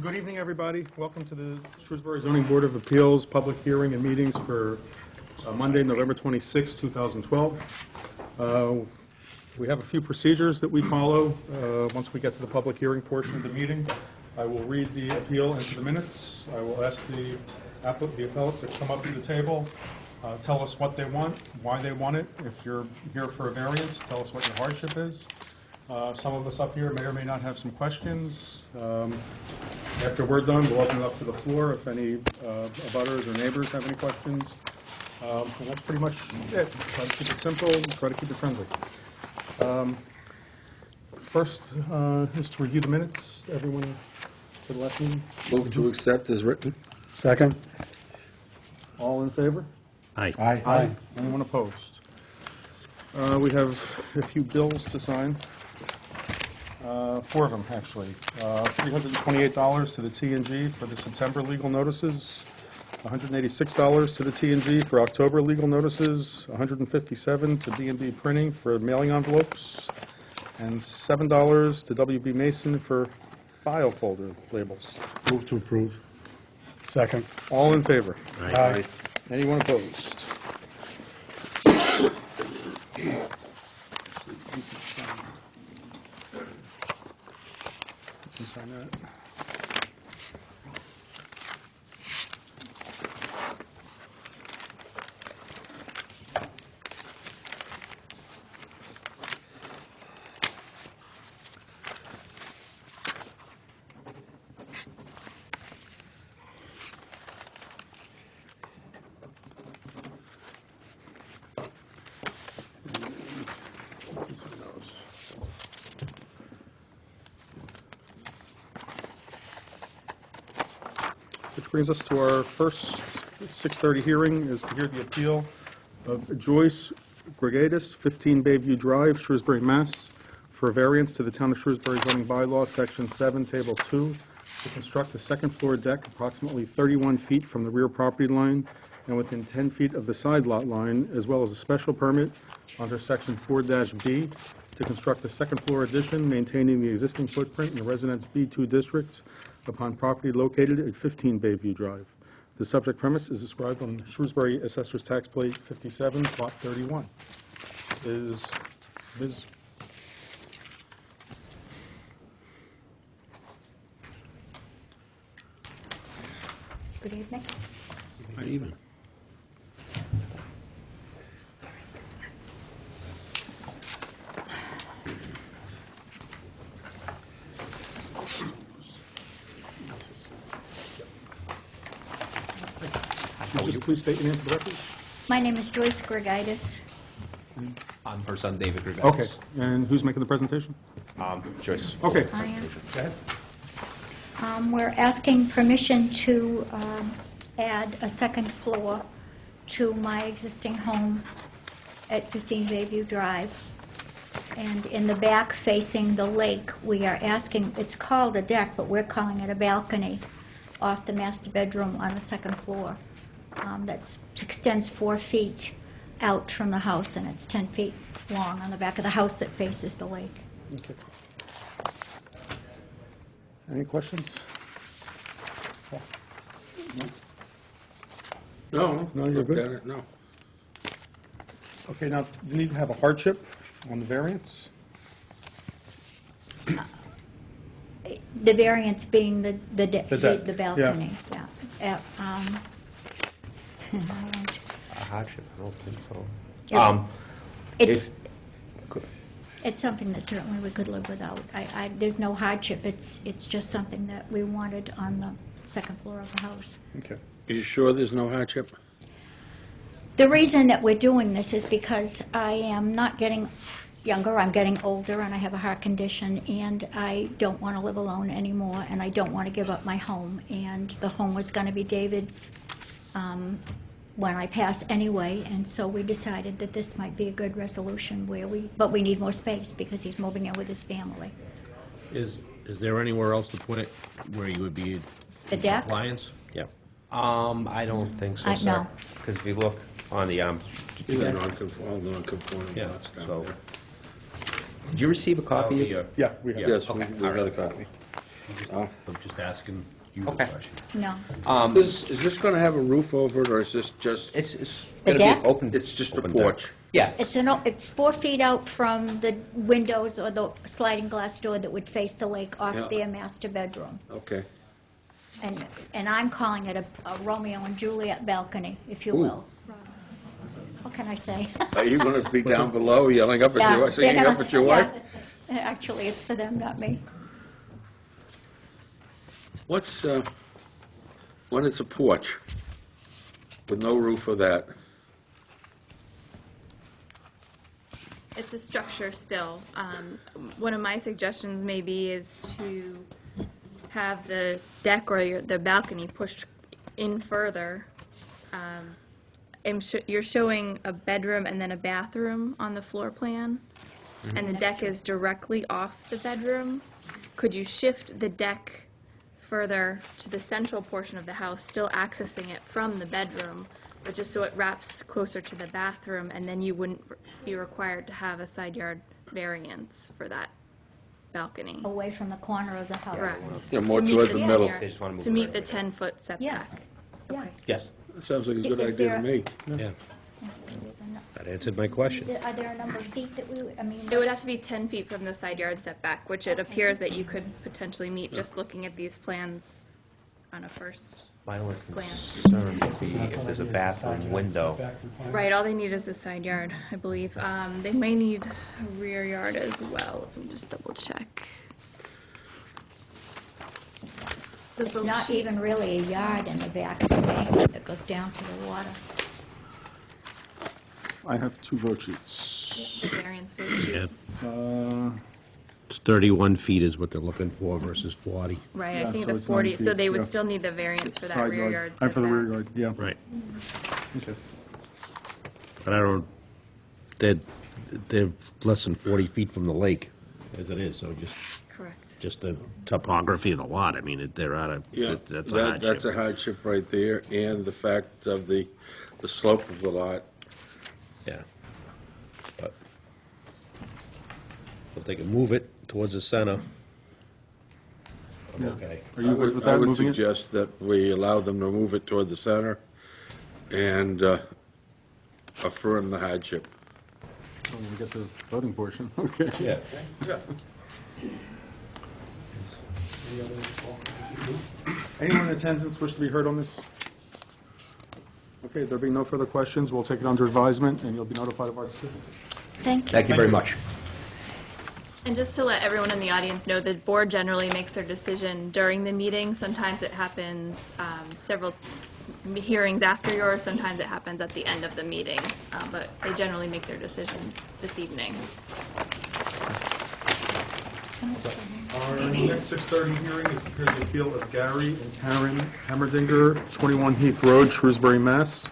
Good evening, everybody. Welcome to the Shrewsbury Zoning Board of Appeals public hearing and meetings for Monday, November 26, 2012. We have a few procedures that we follow once we get to the public hearing portion of the meeting. I will read the appeal into the minutes. I will ask the appellate to come up to the table, tell us what they want, why they want it. If you're here for a variance, tell us what your hardship is. Some of us up here may or may not have some questions. After we're done, we'll open it up to the floor if any abutters or neighbors have any questions. And that's pretty much it. Try to keep it simple, try to keep it friendly. First is to review the minutes. Everyone for the last meeting? Move to accept as written. Second. All in favor? Aye. Aye. Anyone opposed? We have a few bills to sign. 4 of them, actually. $328 to the T&G for the September legal notices, $186 to the T&G for October legal notices, $157 to D&B Printing for mailing envelopes, and $7 to WB Mason for file folder labels. Move to approve. Second. All in favor? Aye. Anyone opposed? You can sign that. Which brings us to our first 6:30 hearing, is to hear the appeal of Joyce Gregatis, 15 Bayview Drive, Shrewsbury, Mass., for a variance to the Town of Shrewsbury zoning bylaw, Section 7, Table 2, to construct a second-floor deck approximately 31 feet from the rear property line and within 10 feet of the side lot line, as well as a special permit under Section 4-B to construct a second-floor addition maintaining the existing footprint in the Residence B2 district upon property located at 15 Bayview Drive. The subject premise is described on Shrewsbury Assessor's Tax Plate 57, Lot 31. Is Ms. Good evening. Good evening. Would you just please state your name for the record? My name is Joyce Gregatis. I'm her son, David Gregatis. Okay, and who's making the presentation? Joyce. Okay. I am. Go ahead. We're asking permission to add a second floor to my existing home at 15 Bayview Drive. And in the back facing the lake, we are asking, it's called a deck, but we're calling it a balcony off the master bedroom on the second floor. That extends 4 feet out from the house, and it's 10 feet long on the back of the house that faces the lake. Okay. Any questions? No, No, you're looked good. at it, no. Okay, now, you need to have a hardship on the variance? The variance being the deck, the balcony, yeah. A hardship? I don't think so. Yeah. If- It's something that certainly we could live without. There's no hardship, it's just something that we wanted on the second floor of the house. Okay. Are you sure there's no hardship? The reason that we're doing this is because I am not getting younger, I'm getting older, and I have a heart condition, and I don't want to live alone anymore, and I don't want to give up my home. And the home was going to be David's when I pass anyway, and so we decided that this might be a good resolution but we need more space because he's moving in with his family. Is there anywhere else to put it where you would be The in deck? compliance? Yeah. I don't think so, sir. No. Because if you look on the, All non-conforming Yeah, lots down so- there. did you receive a copy? Yeah, we have. Yes, Okay, we all got a right. copy. Oh. I'm just asking you the Okay. question. No. Is this gonna have a roof over it, or is this just, It's The gonna be an deck? open. it's just a open deck. porch? Yeah. It's 4 feet out from the windows or the sliding glass door that would face the lake Yeah. off their master bedroom. Okay. And I'm calling it a Romeo and Juliet balcony, if you Ooh. will. What can I say? Are you gonna be down below yelling up at Yeah, your, singing they're up at your gonna- wife? yeah. Actually, it's for them, not me. What's, when it's a porch with no roof or that, It's a structure still. One of my suggestions maybe is to have the deck or the balcony pushed in further. You're showing a bedroom and then a bathroom on the floor plan, and the deck is directly off the bedroom. Could you shift the deck further to the central portion of the house, still accessing it from the bedroom, but just so it wraps closer to the bathroom, and then you wouldn't be required to have a side yard variance for that balcony. Away from the corner of the house. Correct. Yeah, more To meet toward the the 10 middle. yard- They just wanna move To it meet right the away. 10-foot setback. Yes. Yeah. Yes, that sounds like a good Is idea there- to me. yeah, Yes, it is a that answered my question. nu- Are there a number of feet that we, I mean? It would have to be 10 feet from the side yard setback, which it Okay. appears that you could potentially meet just looking at these plans on a first. My only Plan. concern would be if there's a bathroom window. Right, all they need is the side yard, I believe. They may need a rear yard as well. Let me just double check. The It's vote not sheet- even really a yard in the back of the bank that goes down to the water. I have 2 vote sheets. the variance vote sheet. Yeah. It's 31 feet is what they're looking for versus 40. Right, Yeah, I think so the it's 9 40, so feet, they would yeah. still need the variance for that Side rear yard And setback. for the rear yard, yeah. Right. Okay. But I don't, they're less than 40 feet from the lake, as it is, so Correct. just the topography of the lot, I mean, they're out of, Yeah, that's a that's a hardship. hardship right there, and the fact of the slope of the lot. Yeah. But if they can move it towards the center, I'm Yeah. okay. Are you good with that, I would moving it? suggest that we allow them to move it toward the center and affirm the hardship. Oh, we get the voting portion, okay. Yeah. Anyone in attendance wish to be heard on this? Okay, there being no further questions, we'll take it under advisement, and you'll be notified of our decision. Thank you. Thank you very much. And just to let everyone in the audience know, the board generally makes their decision during the meeting. Sometimes it happens several hearings after yours, sometimes it happens at the end of the meeting. But they generally make their decisions this evening. Our next 6:30 hearing is to hear the appeal of Gary and Karen Hemmerdinger, 21 Heath Road, Shrewsbury, Mass.,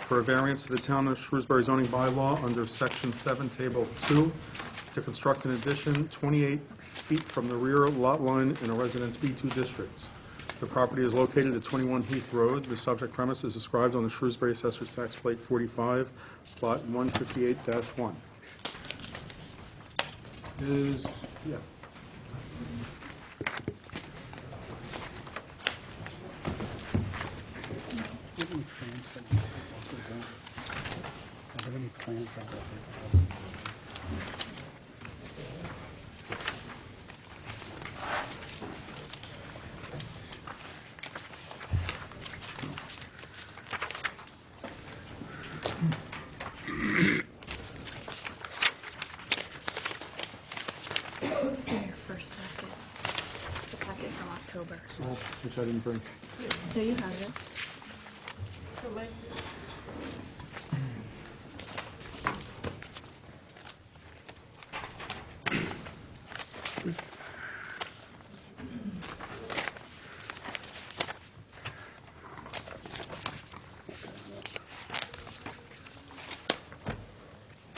for a variance to the Town of Shrewsbury zoning bylaw under Section 7, Table 2, to construct an addition 28 feet from the rear lot line in a Residence B2 district. The property is located at 21 Heath Road. The subject premise is described on the Shrewsbury Assessor's Tax Plate 45, Plot 158-1. Yeah. It's in your first packet, the packet from October. Which I didn't bring. There you have it.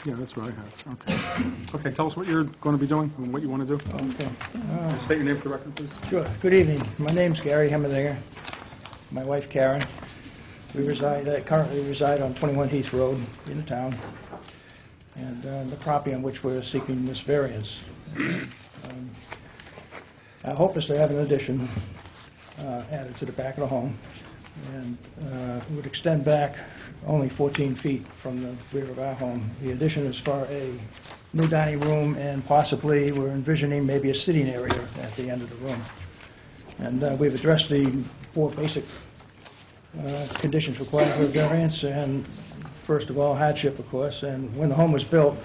Yeah, that's what I have, okay. Okay, tell us what you're going to be doing and what you want to do. Okay, State your name for the record, please. sure. Good evening. My name's Gary Hemmerdinger. My wife Karen. We currently reside on 21 Heath Road in the town, and the property on which we're seeking this variance. Our hope is to have an addition added to the back of the home, and it would extend back only 14 feet from the rear of our home. The addition is for a new dining room, and possibly we're envisioning maybe a sitting area at the end of the room. And we've addressed the 4 basic conditions required for a variance, and first of all, hardship, of course. And when the home was built,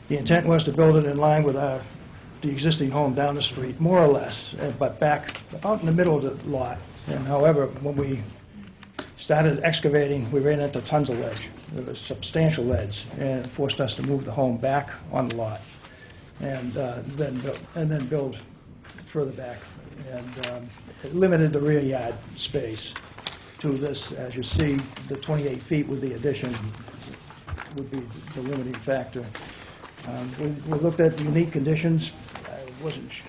the intent was to build it in line with the existing home down the street, more or less, but back out in the middle of the lot. And however, when we started excavating, we ran into tons of ledge. There was substantial ledge, and it forced us to move the home back on the lot, and then build further back. And it limited the rear yard space to this. As you see, the 28 feet with the addition would be the limiting factor. We looked at unique conditions. I wasn't,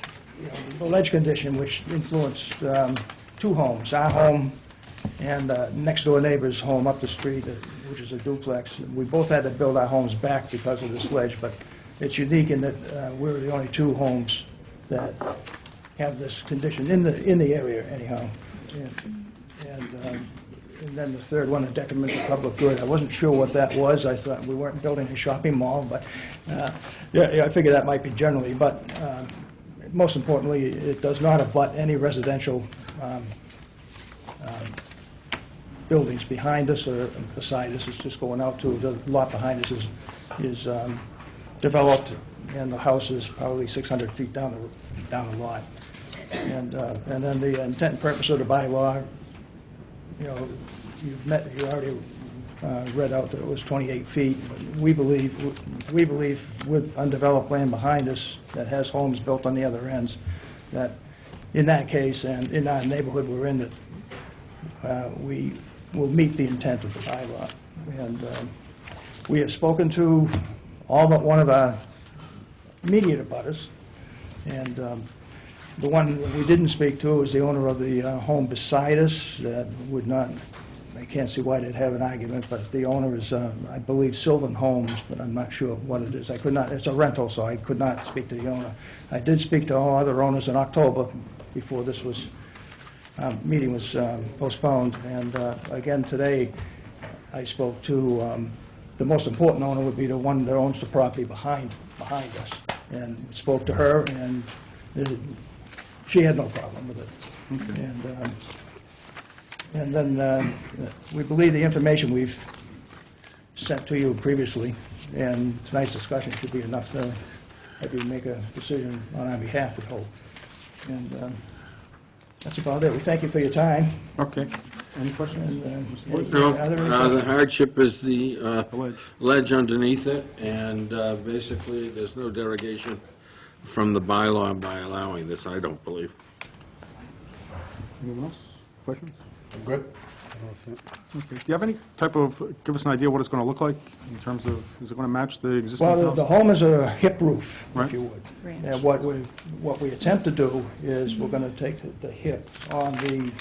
the ledge condition, which influenced 2 homes, our home and next door neighbor's home up the street, which is a duplex. We both had to build our homes back because of this ledge, but it's unique in that we're the only 2 homes that have this condition in the area anyhow. And then the third one, a detriment to public good. I wasn't sure what that was. I thought we weren't building a shopping mall, but yeah, I figured that might be generally. But most importantly, it does not abut any residential buildings behind us or beside us. It's just going out to the lot behind us is developed, and the house is probably 600 feet down the lot. And then the intent and purpose of the bylaw, you already read out that it was 28 feet. But we believe with undeveloped land behind us that has homes built on the other ends, that in that case and in our neighborhood we're in, that we will meet the intent of the bylaw. And we have spoken to all but one of our immediate abutters, and the one that we didn't speak to is the owner of the home beside us. That would not, I can't see why they'd have an argument, but the owner is, I believe, Sylvan Homes, but I'm not sure what it is. I could not, it's a rental, so I could not speak to the owner. I did speak to all other owners in October before this was, meeting was postponed. And again, today, I spoke to, the most important owner would be the one that owns the property behind us, and spoke to her, and she had no problem with it. Okay. And then we believe the information we've sent to you previously, and tonight's discussion should be enough to have you make a decision on our behalf, we hope. And that's about it. We thank you for your time. Okay. Any questions? And, No, the hardship is the ledge. ledge underneath it, and basically, there's no derogation from the bylaw by allowing this, I don't believe. Anyone else? Questions? Good. Okay. Do you have any type of, give us an idea what it's going to look like in terms of, is it going to match the existing well, house? the home is a hip roof, Right. if you would. And what we attempt to do is we're going to take the hip on the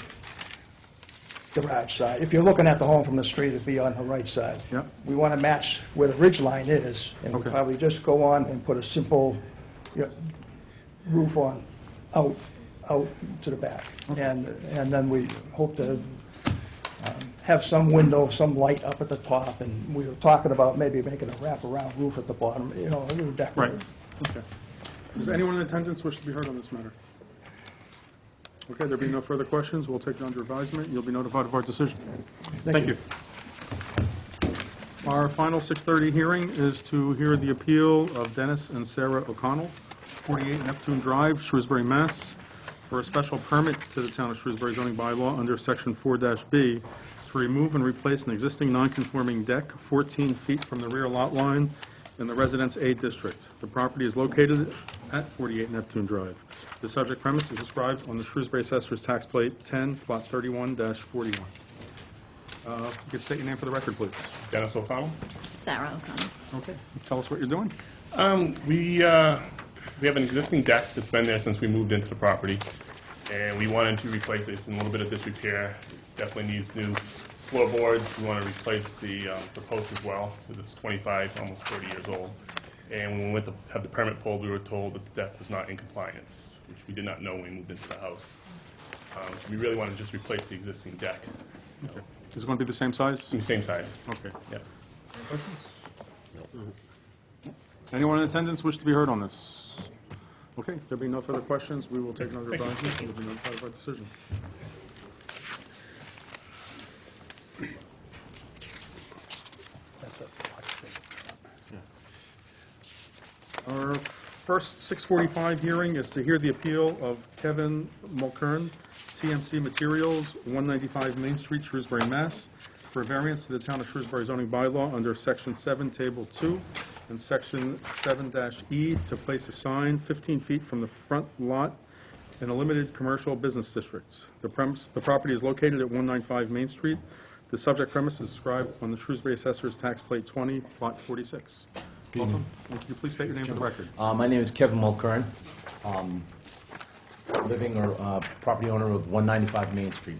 garage side. If you're looking at the home from the street, it'd be on the right side. Yeah. We want to match where the ridge line is, and we'll Okay. probably just go on and put a simple roof on, out to the back. And then we hope to have some window, some light up at the top, and we were talking about maybe making a wraparound roof at the bottom, a little Right. decorative. Okay. Does anyone in attendance wish to be heard on this matter? Okay, there being no further questions, we'll take it under advisement. You'll be notified of our decision. Thank you. Our final 6:30 hearing is to hear the appeal of Dennis and Sarah O'Connell, 48 Neptune Drive, Shrewsbury, Mass., for a special permit to the Town of Shrewsbury zoning bylaw under Section 4-B to remove and replace an existing non-conforming deck 14 feet from the rear lot line in the Residence A District. The property is located at 48 Neptune Drive. The subject premise is described on the Shrewsbury Assessor's Tax Plate 10, Plot 31-41. You can state your name for the record, please. Dennis O'Connell. Sarah O'Connell. Okay. Tell us what you're doing. We have an existing deck that's been there since we moved into the property, and we wanted to replace it. It's in a little bit of disrepair. Definitely needs new floorboards. We want to replace the post as well, because it's 25, almost 30 years old. And when we went to have the permit pulled, we were told that the deck was not in compliance, which we did not know when we moved into the house. So we really want to just replace the existing deck. Okay. Is it going to be the same size? Same size. Okay. Yeah. Anyone in attendance wish to be heard on this? Okay, there being no further questions, we will take it under Thank you. advisement and will be notified of our decision. Our first 6:45 hearing is to hear the appeal of Kevin Mulkern, TMC Materials, 195 Main Street, Shrewsbury, Mass., for a variance to the Town of Shrewsbury zoning bylaw under Section 7, Table 2, and Section 7-E to place a sign 15 feet from the front lot in a limited commercial business district. The property is located at 195 Main Street. The subject premise is described on the Shrewsbury Assessor's Tax Plate 20, Lot 46. Welcome, and can you please state your name for the record? My name is Kevin Mulkern, living or property owner of 195 Main Street.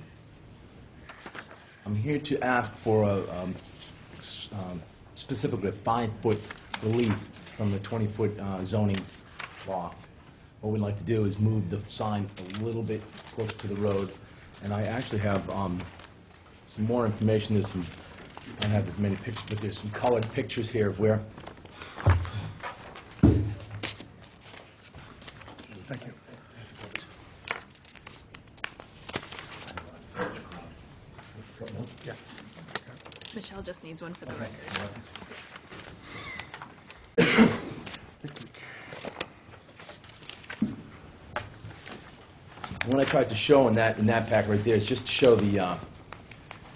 I'm here to ask for specifically a 5-foot relief from the 20-foot zoning law. What we'd like to do is move the sign a little bit closer to the road, and I actually have some more information. There's some, I don't have as many pictures, but there's some colored pictures here of where. Thank you. Michelle just needs one for the record. What I tried to show in that pack right there is just to show the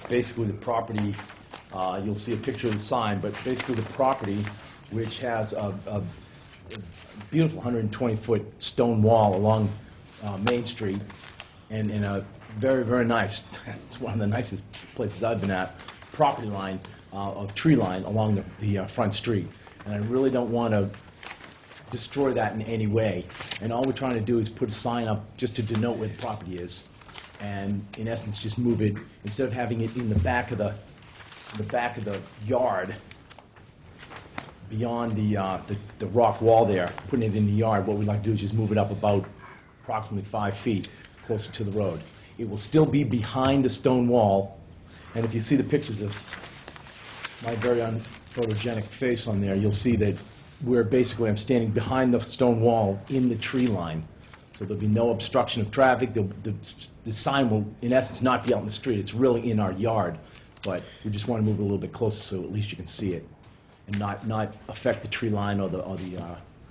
basically the property. You'll see a picture of the sign, but basically the property, which has a beautiful 120-foot stone wall along Main Street, and in a very, very nice, it's one of the nicest places I've been at, property line of tree line along the front street. And I really don't want to destroy that in any way. And all we're trying to do is put a sign up just to denote where the property is, and in essence just move it, instead of having it in the back of the yard, beyond the rock wall there, putting it in the yard. What we'd like to do is just move it up about approximately 5 feet closer to the road. It will still be behind the stone wall, and if you see the pictures of my very unphotogenic face on there, you'll see that I'm standing behind the stone wall in the tree line. So there'll be no obstruction of traffic. The sign will, in essence, not be out in the street. It's really in our yard, but we just want to move it a little bit closer so at least you can see it, and not affect the tree line or the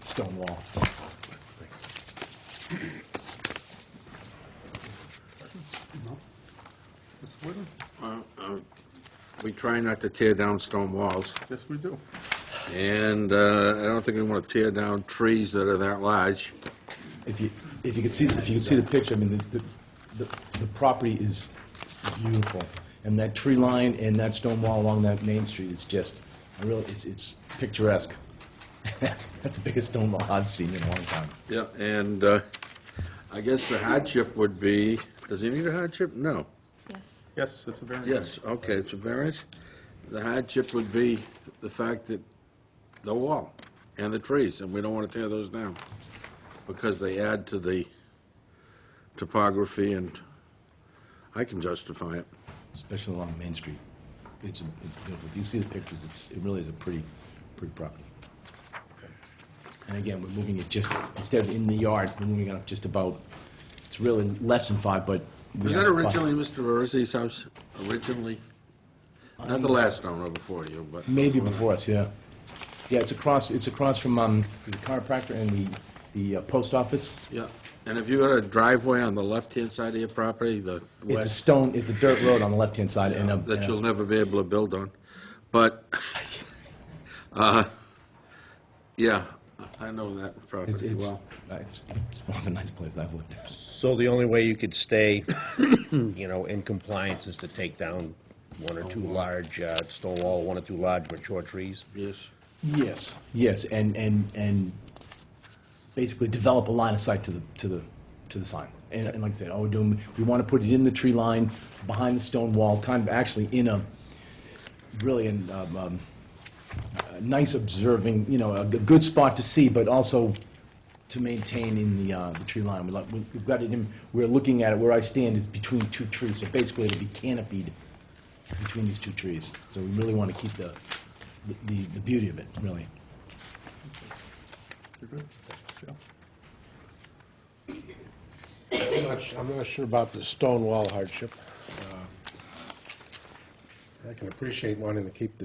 stone wall. We try not to tear down stone walls, Yes, we do. and I don't think we want to tear down trees that are that large. If you could see the picture, I mean the property is beautiful, and that tree line and that stone wall along that Main Street is just really it's picturesque. That's the biggest stone wall I've seen in a long time. Yeah, and I guess the hardship would be, does he need a hardship? No. Yes. Yes, it's a variance. Yes, okay, it's a variance. The hardship would be the fact that the wall and the trees, and we don't want to tear those down because they add to the topography, and I can justify it. Especially along Main Street. It's beautiful. If you see the pictures, it really is a pretty property. And again, we're moving it just, instead of in the yard, we're moving it up just about, it's really less than 5, but. Was that originally Mr. Verzi's house? Originally? Not the last owner before you, but... Maybe before us, yeah. Yeah, it's across from the chiropractor and the post office. Yeah, and have you got a driveway on the left-hand side of your property, the west? It's a dirt road on the left-hand side. That you'll never be able to build on. But, yeah, I know that property well. It's one of the nice places I've lived. So the only way you could stay, in compliance is to take down one or two large stone wall, one or two large mature trees? Yes. Yes, and basically develop a line of sight to the sign. And like I said, all we're doing, we want to put it in the tree line, behind the stone wall, kind of actually in a, really in, nice observing, a good spot to see, but also to maintain in the tree line. We've got it in, we're looking at it, where I stand is between two trees, so basically it'll be canopied between these two trees. So we really want to keep the beauty of it, really. You're good? Joe? I'm not sure about the stone wall hardship. I can appreciate wanting to keep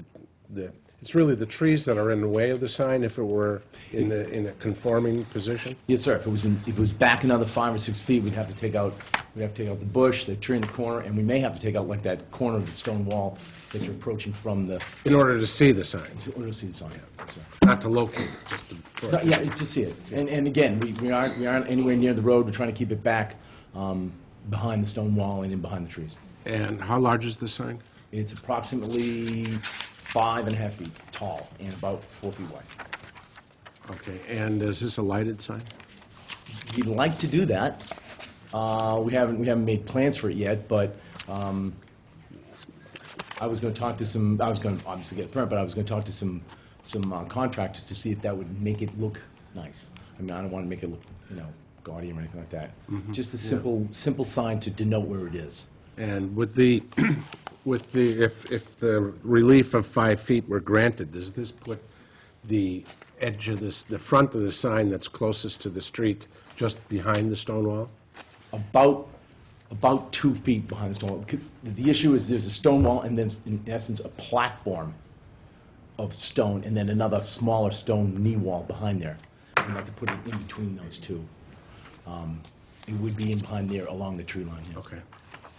it's really the trees that are in the way of the sign if it were in a conforming position? Yes, sir. If it was back another 5 or 6 feet, we'd have to take out the bush, the tree in the corner, and we may have to take out like that corner of the stone wall that you're approaching from the, In order to see the sign, in order to see the sign. Yes, sir. not to locate it, just to... No, yeah, to see it. And again, we aren't anywhere near the road. We're trying to keep it back behind the stone wall and in behind the trees. And how large is the sign? It's approximately 5.5 feet tall and about 4 feet wide. Okay, and is this a lighted sign? We'd like to do that. We haven't made plans for it yet, but I was going to talk to some. I was going to obviously get a permit, but I was going to talk to some contractors to see if that would make it look nice. I mean, I don't want to make it look, gaudy or anything like that. Just a simple sign to denote where it is. And if the relief of 5 feet were granted, does this put the edge of the front of the sign that's closest to the street just behind the stone wall? About 2 feet behind the stone wall. The issue is there's a stone wall and then, in essence, a platform of stone and then another smaller stone knee wall behind there. We'd like to put it in between those two. It would be in behind there along the tree line, yes. Okay.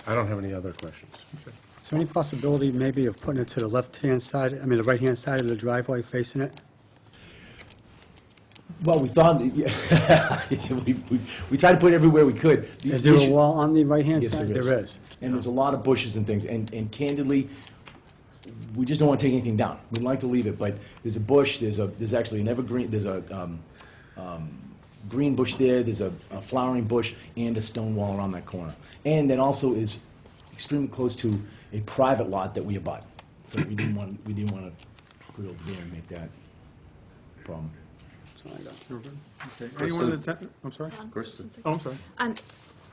I don't have any other questions. Is there any possibility maybe of putting it to the left-hand side, the right-hand side of the driveway facing it? Well, we thought, we tried to put it everywhere we could. Is there a wall on the right-hand Yes, side? there is. There is. And there's a lot of bushes and things, and candidly, we just don't want to take anything down. We'd like to leave it, but there's a bush, there's actually an evergreen, there's a green bush there, there's a flowering bush, and a stone wall around that corner. And that also is extremely close to a private lot that we abut. So we didn't want to put it over there and make that a problem. You're good? Okay. Anyone in the, I'm sorry? Kristen? Oh, I'm sorry.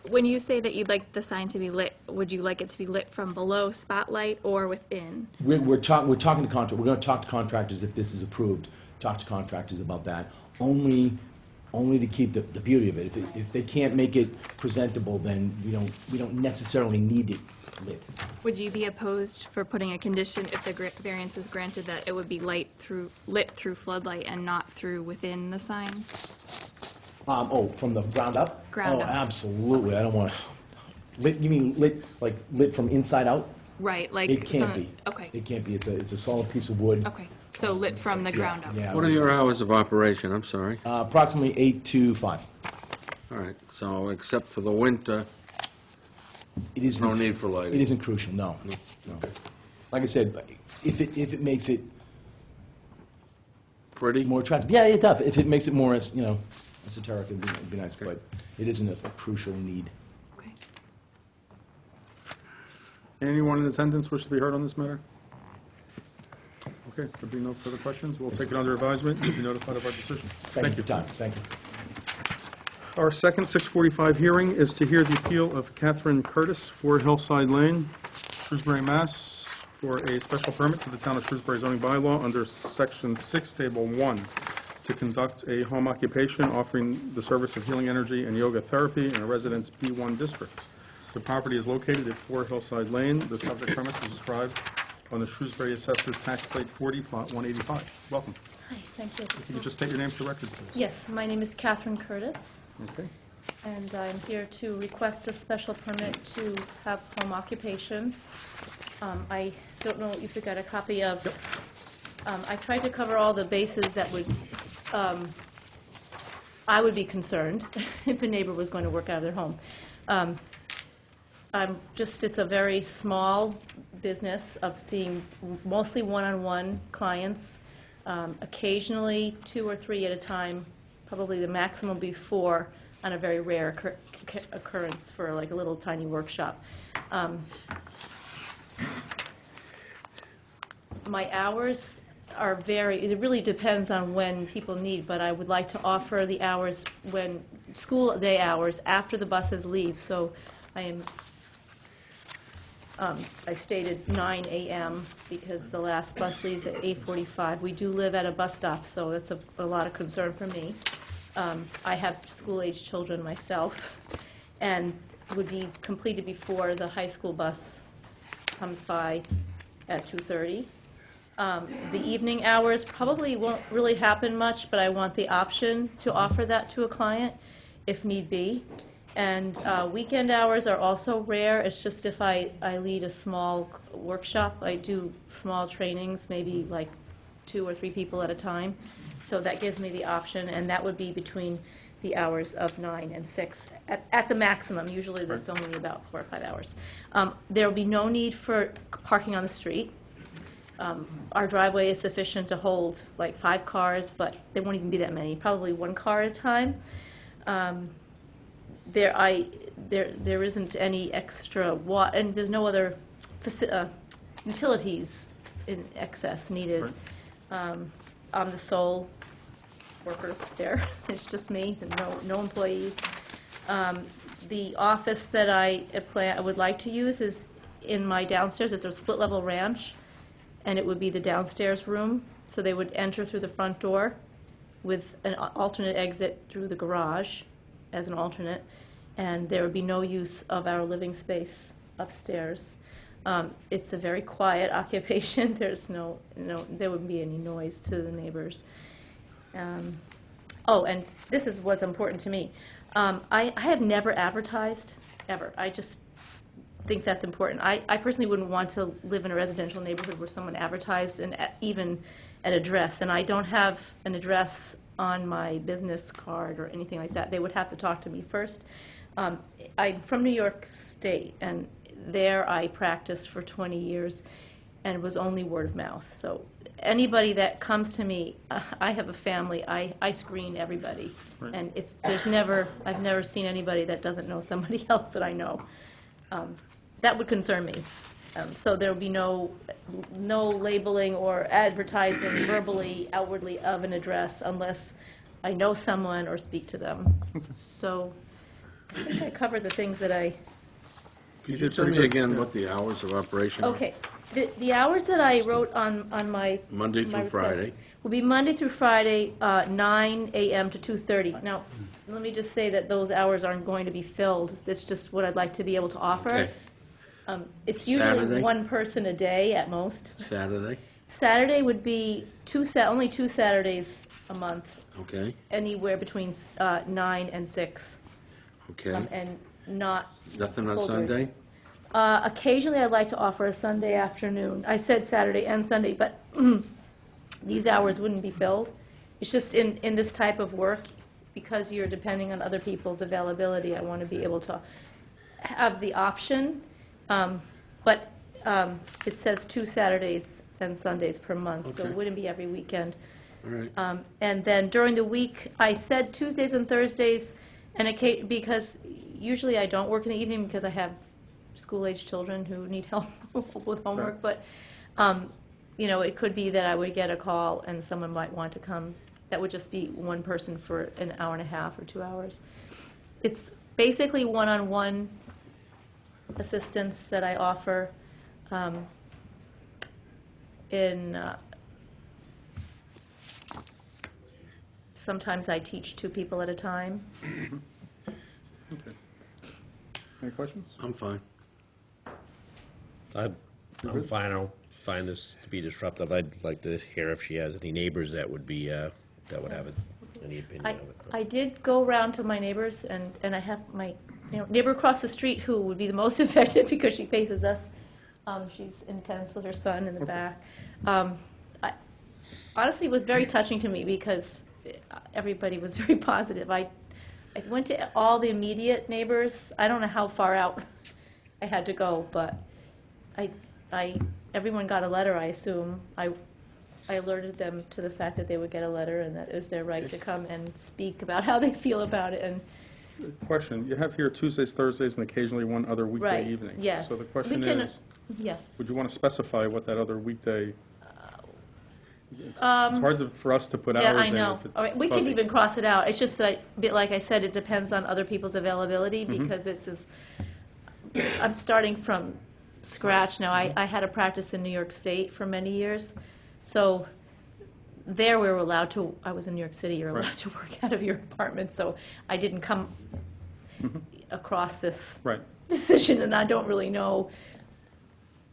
When you say that you'd like the sign to be lit, would you like it to be lit from below spotlight or within? We're talking to contractors. We're going to talk to contractors if this is approved. Talk to contractors about that. Only to keep the beauty of it. If they can't make it presentable, then we don't necessarily need it lit. Would you be opposed for putting a condition if the variance was granted that it would be lit through floodlight and not through within the sign? From the ground up? Ground up. Oh, absolutely. I don't want lit. You mean lit like lit from inside out? Right, like It can't be. Okay. It can't be. It's a solid piece of wood. Okay, so lit from the ground up. Yeah. What are your hours of operation? I'm sorry. Approximately 8 to 5. All right, so except for the winter, It isn't. no need for lighting. It isn't crucial. No. No. Like I said, if it makes it Pretty? more attractive, yeah, it does. If it makes it more, esoteric, it'd be nice. But it isn't a crucial need. Okay. Anyone in attendance wish to be heard on this matter? Okay, there being no further questions, we'll take it under advisement and be notified of our decision. Thank you for your time. Thank you. Our second 6:45 hearing is to hear the appeal of Catherine Curtis, 4 Hillside Lane, Shrewsbury, Mass., for a special permit to the Town of Shrewsbury zoning bylaw under Section 6, Table 1, to conduct a home occupation offering the service of healing energy and yoga therapy in a Residence B1 district. The property is located at 4 Hillside Lane. The subject premise is described on the Shrewsbury Assessor's Tax Plate 40, Plot 185. Welcome. Hi, thank you. If you could just state your name for the record, please. Yes, my name is Catherine Curtis, Okay. and I'm here to request a special permit to have home occupation. I don't know if you got a copy of. I tried to cover all the bases that would, I would be concerned if a neighbor was going to work out of their home. It's a very small business of seeing mostly one-on-one clients, occasionally 2 or 3 at a time, probably the maximum be 4 on a very rare occurrence for like a little tiny workshop. My hours, are it really depends on when people need, but I would like to offer the hours when, school day hours, after the buses leave, so I stated 9 a.m. because the last bus leaves at 8:45. We do live at a bus stop, so that's a lot of concern for me. I have school-age children myself, and would be completed before the high school bus comes by at 2:30. The evening hours probably won't really happen much, but I want the option to offer that to a client if need be. And weekend hours are also rare. It's just if I lead a small workshop, I do small trainings, maybe like 2 or 3 people at a time. So that gives me the option, and that would be between the hours of 9 and 6 at the maximum. Usually that's only about 4 or 5 hours. There will be no need for parking on the street. Our driveway is sufficient to hold like 5 cars, but there won't even be that many, probably 1 car at a time. There isn't any extra and there's no other utilities in excess needed. I'm the sole worker there. It's just me, and no employees. The office that I would like to use is in my downstairs. It's a split-level ranch, and it would be the downstairs room. So they would enter through the front door with an alternate exit through the garage as an alternate, and there would be no use of our living space upstairs. It's a very quiet occupation. There's there wouldn't be any noise to the neighbors. Oh, and this is what's important to me. I have never advertised, ever. I just think that's important. I personally wouldn't want to live in a residential neighborhood where someone advertised and even an address, and I don't have an address on my business card or anything like that. They would have to talk to me first. I'm from New York State, and there I practiced for 20 years, and it was only word of mouth. So anybody that comes to me, I have a family, I screen everybody. Right. And I've never seen anybody that doesn't know somebody else that I know. That would concern me. So there will be no labeling or advertising verbally, outwardly of an address unless I know someone or speak to them. So I think I covered the things that I... Could you tell me again what the hours of operation are? Okay. The hours that I wrote on my... Monday through my request Friday? will be Monday through Friday, 9 a.m. to 2:30. Now, let me just say that those hours aren't going to be filled. That's just what I'd like to be able to offer. Okay. It's usually Saturday? 1 person a day at most. Saturday? Saturday would be only 2 Saturdays a month, Okay, anywhere between 9 and 6, okay. and not Nothing on full duration. Sunday? Occasionally, I'd like to offer a Sunday afternoon. I said Saturday and Sunday, but these hours wouldn't be filled. It's just in this type of work, because you're depending on other people's availability, I want to be able to have the option. But it says 2 Saturdays and Sundays per month, so it Okay. wouldn't be every weekend. All right. And then during the week, I said Tuesdays and Thursdays, and because usually I don't work in the evening because I have school-age children who need help with homework. But, it could be that I would get a call and someone might want to come. That would just be 1 person for an hour and a half or 2 hours. It's basically one-on-one assistance that I offer. Sometimes I teach 2 people at a time. Okay. Any questions? I'm fine. I'm fine. I don't find this to be disruptive. I'd like to hear if she has any neighbors that would be, that would have any opinion of it. I did go around to my neighbors, and I have my neighbor across the street who would be the most affected because she faces us. She's intense with her son in the back. Honestly, it was very touching to me because everybody was very positive. I went to all the immediate neighbors. I don't know how far out I had to go, but everyone got a letter, I assume. I alerted them to the fact that they would get a letter and that it was their right to come and speak about how they feel about it. And Question, you have here Tuesdays, Thursdays, and occasionally one other weekday right, evening. yes. So the question We can- is, Yeah. would you want to specify what that other weekday? It's hard for us to put hours in. Yeah, I know. If it's All right, we could fuzzy. even cross it out. It's just that, like I said, it depends on other people's availability, Mm-hmm. because this is, I'm starting from scratch now. I had a practice in New York State for many years, so there we were allowed to, I was in New York City, you're allowed Right. to work out of your apartment, so I didn't come across this Right. decision, and I don't really know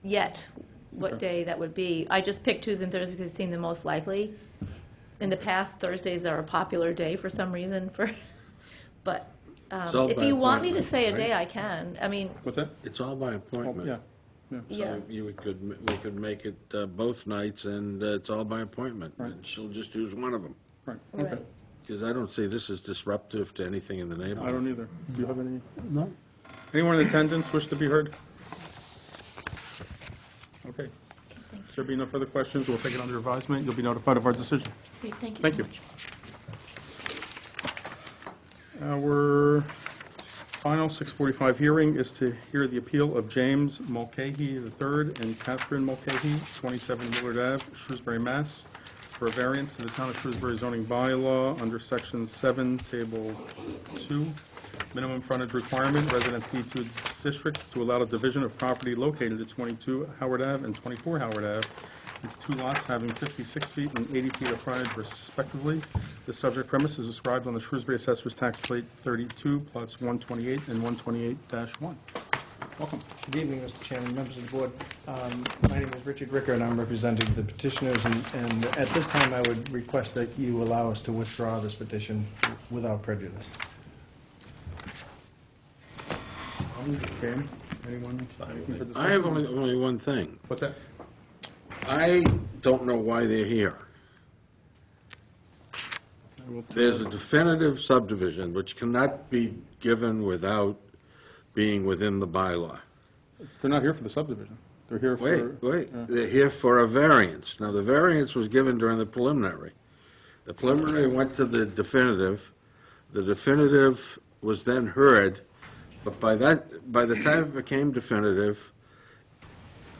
yet what Okay. day that would be. I just picked Tuesdays and Thursdays because it seemed the most likely. In the past, Thursdays are a popular day for some reason but It's all if by you want me to appointment, say a right? day, I can. I mean, What's that? It's all by Oh, appointment. yeah, yeah. yeah. So we could make it both nights, and it's all by appointment. Right. And she'll just use one of them. Right, okay. Right. Because I don't see this as disruptive to anything in the neighborhood. I don't either. Do you have any? No? Anyone in attendance wish to be heard? Okay. If there be no further questions, we'll take it under advisement. You'll be notified of our decision. Great, thank you Thank so you. much. Our final 6:45 hearing is to hear the appeal of James Mulcahy III and Catherine Mulcahy, 27 Willard Ave, Shrewsbury, Mass., for a variance to the Town of Shrewsbury zoning bylaw under Section 7, Table 2, minimum frontage requirement, Residence B2 District, to allow the division of property located at 22 Howard Ave and 24 Howard Ave into two lots having 56 feet and 80 feet of frontage respectively. The subject premise is described on the Shrewsbury Assessor's Tax Plate 32, plots 128 and 128-1. Welcome. Good evening, Mr. Chairman, members of the board. My name is Richard Ricker, and I'm representing the petitioners, and at this time, I would request that you allow us to withdraw this petition without prejudice. Okay. Anyone? I have only one thing. What's that? I don't know why they're here. There's a definitive subdivision which cannot be given without being within the bylaw. They're not here for the subdivision. They're here for... Wait, Yeah. they're here for a variance. Now, the variance was given during the preliminary. The preliminary went to the definitive. The definitive was then heard, but by the time it became definitive,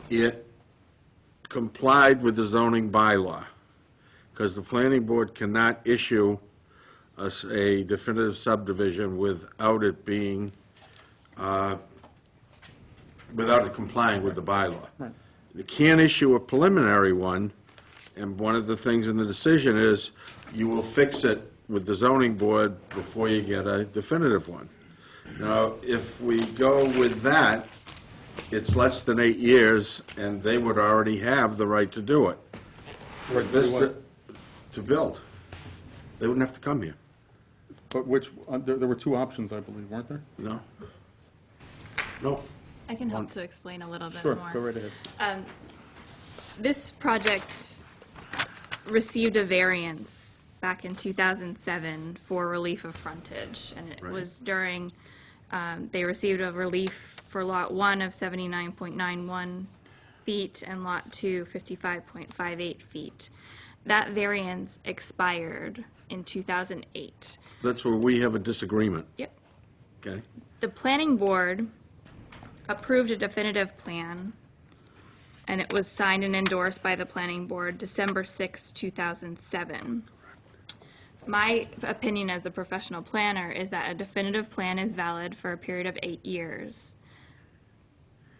it complied with the zoning bylaw, because the planning board cannot issue us a definitive subdivision without it being, without it complying with the bylaw. Right. They can't issue a preliminary one, and one of the things in the decision is you will fix it with the zoning board before you get a definitive one. Now, if we go with that, it's less than 8 years, and they would already have the right to do it. Right, to This do what? to build. They wouldn't have to come here, But which, there were two options, I believe, weren't there? no? No. I can help to explain a little bit Sure, more. go right ahead. This project received a variance back in 2007 for relief of frontage, and it Right. was during, they received a relief for Lot 1 of 79.91 feet and Lot 2, 55.58 feet. That variance expired in 2008. That's where we have a disagreement, Yep. okay? The planning board approved a definitive plan, and it was signed and endorsed by the planning board December 6, 2007. My opinion as a professional planner is that a definitive plan is valid for a period of 8 years,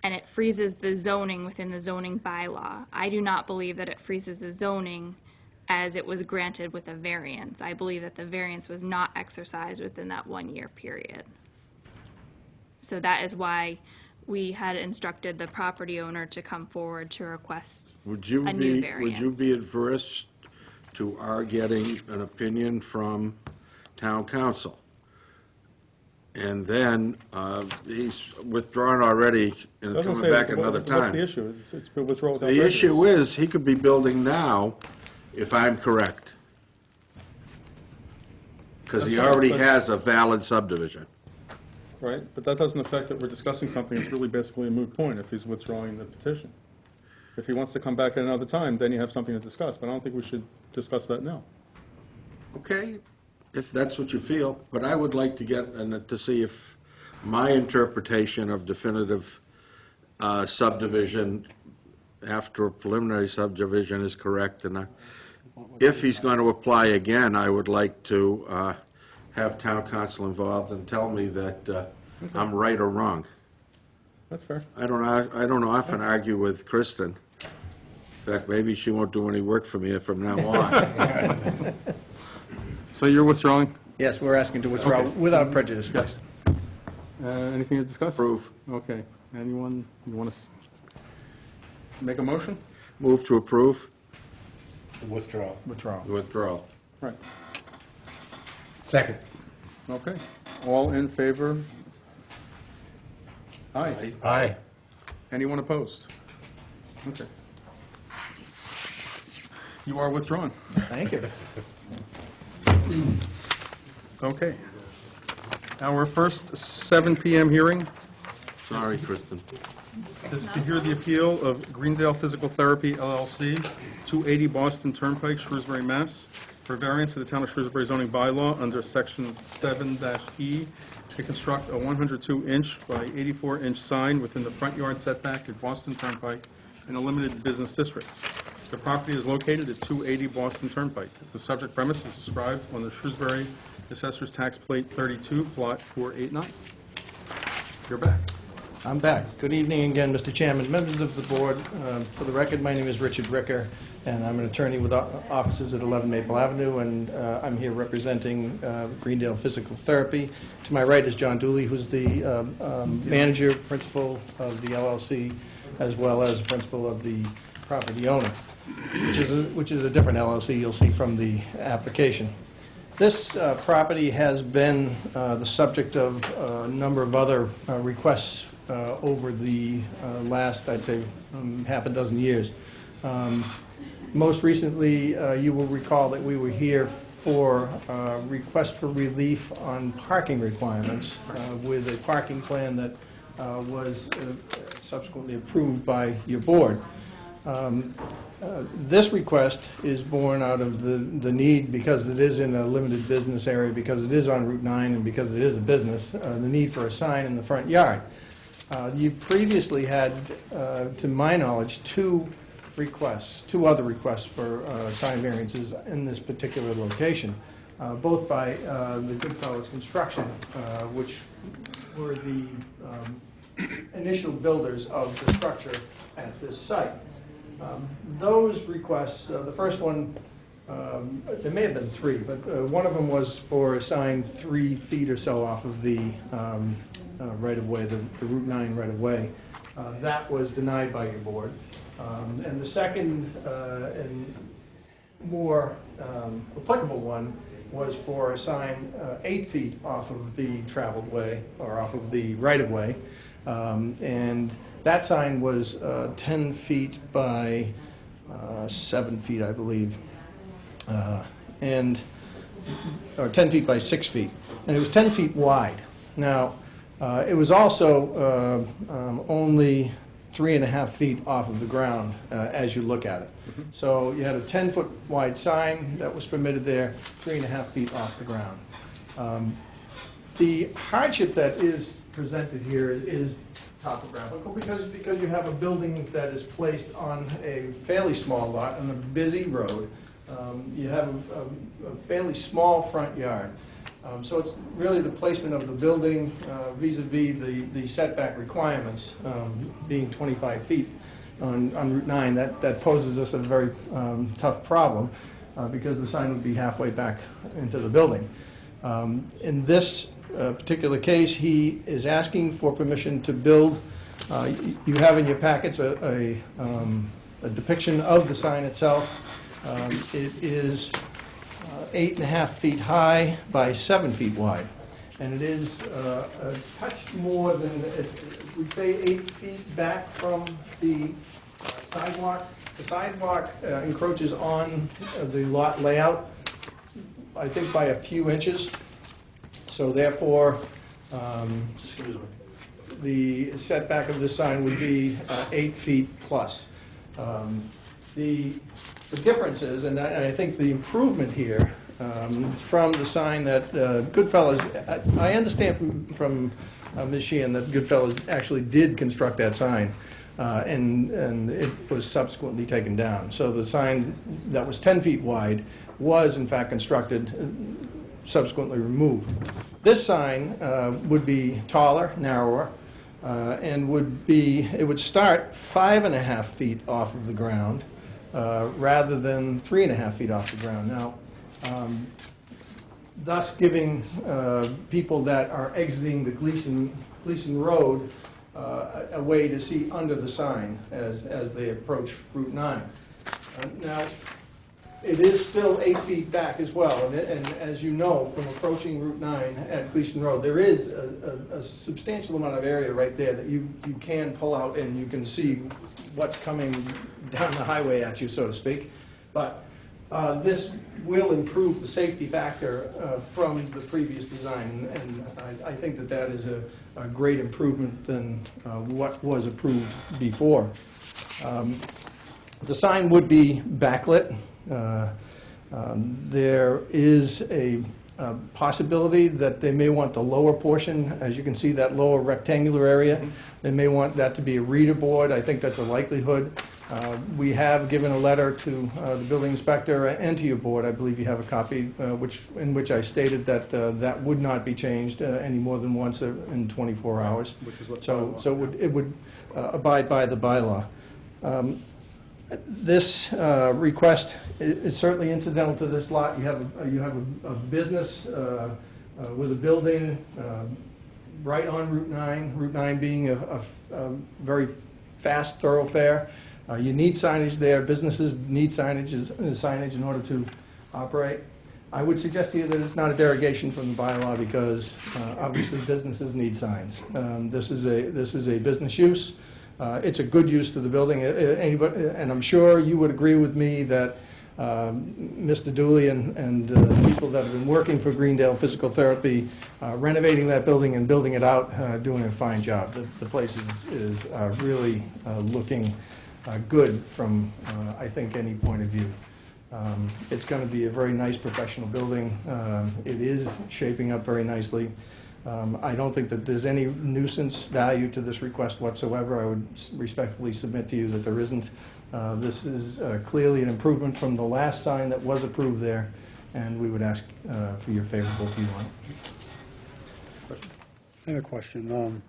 and it freezes the zoning within the zoning bylaw. I do not believe that it freezes the zoning as it was granted with a variance. I believe that the variance was not exercised within that 1-year period. So that is why we had instructed the property owner to come forward to request Would you a new be, would you variance. be adverse to our getting an opinion from town council? And then, he's withdrawn already and I was gonna coming say, back another What's the time. issue? It's been withdrawn without The prejudice. issue is, he could be building now, if I'm correct. Because he That's right, already but- has a valid subdivision. Right, but that doesn't affect that we're discussing something that's really basically a moot point if he's withdrawing the petition. If he wants to come back at another time, then you have something to discuss, but I don't think we should discuss that now. Okay, if that's what you feel, but I would like to get, to see if my interpretation of definitive subdivision after a preliminary subdivision is correct, and if he's going to apply again, I would like to have town council involved and tell me that I'm right or wrong. That's fair. I don't often argue with Kristen. In fact, maybe she won't do any work for me from now on. So you're withdrawing? Yes, we're asking to withdraw Okay. without prejudice, please. Anything to discuss? Approve. Okay. Anyone, you want to make a motion? Move to approve. Withdraw. Withdrawal. Right. Second. Okay. All in favor? Aye. Aye. Anyone opposed? Okay. You are withdrawn. Thank you. Okay. Our first 7 PM hearing Sorry, Kristen. is to hear the appeal of Greendale Physical Therapy LLC, 280 Boston Turnpike, Shrewsbury, Mass., for variance to the Town of Shrewsbury zoning bylaw under Section 7-E to construct a 102-inch by 84-inch sign within the front yard setback at Boston Turnpike in a limited business district. The property is located at 280 Boston Turnpike. The subject premise is described on the Shrewsbury Assessor's Tax Plate 32, Plot 489. You're back. I'm back. Good evening again, Mr. Chairman, members of the board. For the record, my name is Richard Ricker, and I'm an attorney with offices at 11 Maple Avenue, and I'm here representing Greendale Physical Therapy. To my right is John Dooley, who's the manager, principal of the LLC, as well as principal of the property owner, which is a different LLC you'll see from the application. This property has been the subject of a number of other requests over the last, I'd say, half a dozen years. Most recently, you will recall that we were here for a request for relief on parking requirements with a parking plan that was subsequently approved by your board. This request is born out of the need, because it is in a limited business area, because it is on Route 9, and because it is a business, the need for a sign in the front yard. You previously had, to my knowledge, two other requests for sign variances in this particular location, both by the Goodfellas Construction, which were the initial builders of the structure at this site. Those requests, the first one, there may have been three, but one of them was for a sign 3 feet or so off of the right-of-way, the Route 9 right-of-way. That was denied by your board. And the second and more applicable one was for a sign 8 feet off of the traveled way, or off of the right-of-way. And that sign was 10 feet by 7 feet, I believe, or 10 feet by 6 feet. And it was 10 feet wide. Now, it was also only 3.5 feet off of the ground as you look at it. So you had a 10-foot wide sign that was permitted there, 3.5 feet off the ground. The hardship that is presented here is topographical, because you have a building that is placed on a fairly small lot on a busy road. You have a fairly small front yard. So it's really the placement of the building vis-a-vis the setback requirements, being 25 feet on Route 9, that poses us a very tough problem, because the sign would be halfway back into the building. In this particular case, he is asking for permission to build. You have in your packets a depiction of the sign itself. It is 8.5 feet high by 7 feet wide, and it is a touch more than, we say 8 feet back from the sidewalk. The sidewalk encroaches on the lot layout, I think, by a few inches. So therefore, excuse me, the setback of this sign would be 8 feet plus. The difference is, and I think the improvement here from the sign that Goodfellas, I understand from Ms. Sheehan that Goodfellas actually did construct that sign. and it was subsequently taken down. So the sign that was 10 feet wide was in fact constructed, subsequently removed. This sign would be taller, narrower, and it would start 5.5 feet off of the ground rather than 3.5 feet off the ground. Now, thus giving people that are exiting the Gleason Road a way to see under the sign as they approach Route 9. Now, it is still 8 feet back as well, and as you know, from approaching Route 9 at Gleason Road, there is a substantial amount of area right there that you can pull out and you can see what's coming down the highway at you, so to speak. But this will improve the safety factor from the previous design, and I think that that is a great improvement than what was approved before. The sign would be backlit. There is a possibility that they may want the lower portion, as you can see, that lower rectangular area. They may want that to be a reader board. I think that's a likelihood. We have given a letter to the building inspector and to your board. I believe you have a copy in which I stated that that would not be changed any more than once in 24 hours. Which is what So it would abide by the bylaw. This request is certainly incidental to this lot. You have a business with a building right on Route 9, Route 9 being a very fast thoroughfare. You need signage there. Businesses need signage in order to operate. I would suggest to you that it's not a derogation from the bylaw because obviously businesses need signs. This is a business use. It's a good use to the building, and I'm sure you would agree with me that Mr. Dooley and the people that have been working for Greendale Physical Therapy, renovating that building and building it out, doing a fine job. The place is really looking good from, I think, any point of view. It's going to be a very nice professional building. It is shaping up very nicely. I don't think that there's any nuisance value to this request whatsoever. I would respectfully submit to you that there isn't. This is clearly an improvement from the last sign that was approved there, and we would ask for your favorable view on it. I have a question.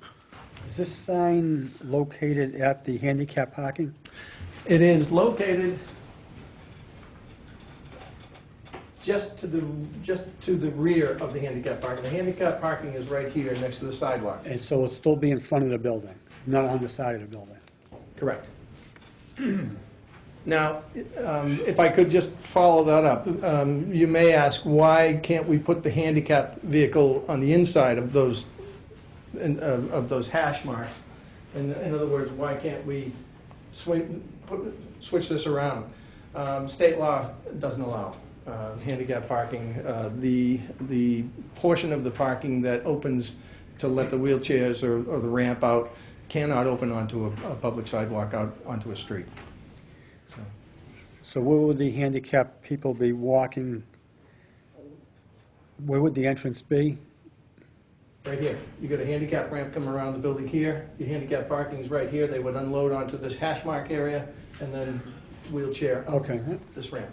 Is this sign located at the handicap parking? It is located just to the rear of the handicap parking. The handicap parking is right here next to the sidewalk. And so it'll still be in front of the building, not on the side of the building? Correct. Now, if I could just follow that up, you may ask, why can't we put the handicap vehicle on the inside of those hash marks? In other words, why can't we switch this around? State law doesn't allow handicap parking. The portion of the parking that opens to let the wheelchairs or the ramp out cannot open onto a public sidewalk out onto a street. So where would the handicapped people be walking? Where would the entrance be? Right here. You got a handicap ramp coming around the building here. Your handicap parking is right here. They would unload onto this hash mark area and then wheelchair up this ramp,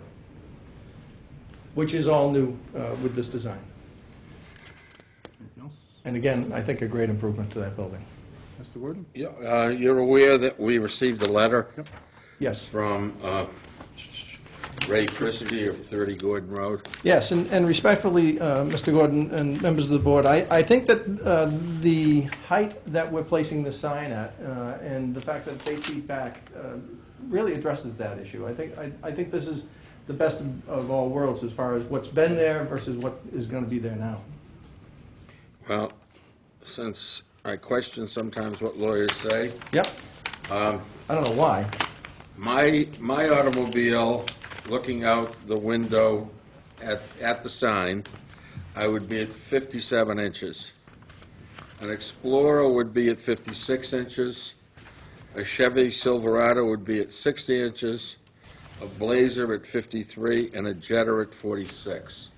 which is all new with this design. And again, I think a great improvement to that building. Mr. Gordon? Yeah, you're aware that we received a letter Yes. from Ray Frisbee of 30 Gordon Road? Yes, and respectfully, Mr. Gordon and members of the board, I think that the height that we're placing the sign at and the fact that it's 8 feet back really addresses that issue. I think this is the best of all worlds as far as what's been there versus what is going to be there now. Well, since I question sometimes what lawyers say. Yep. I don't know why. My automobile, looking out the window at the sign, I would be at 57 inches. An Explorer would be at 56 inches. A Chevy Silverado would be at 60 inches. A Blazer at 53, and a Jetta at 46.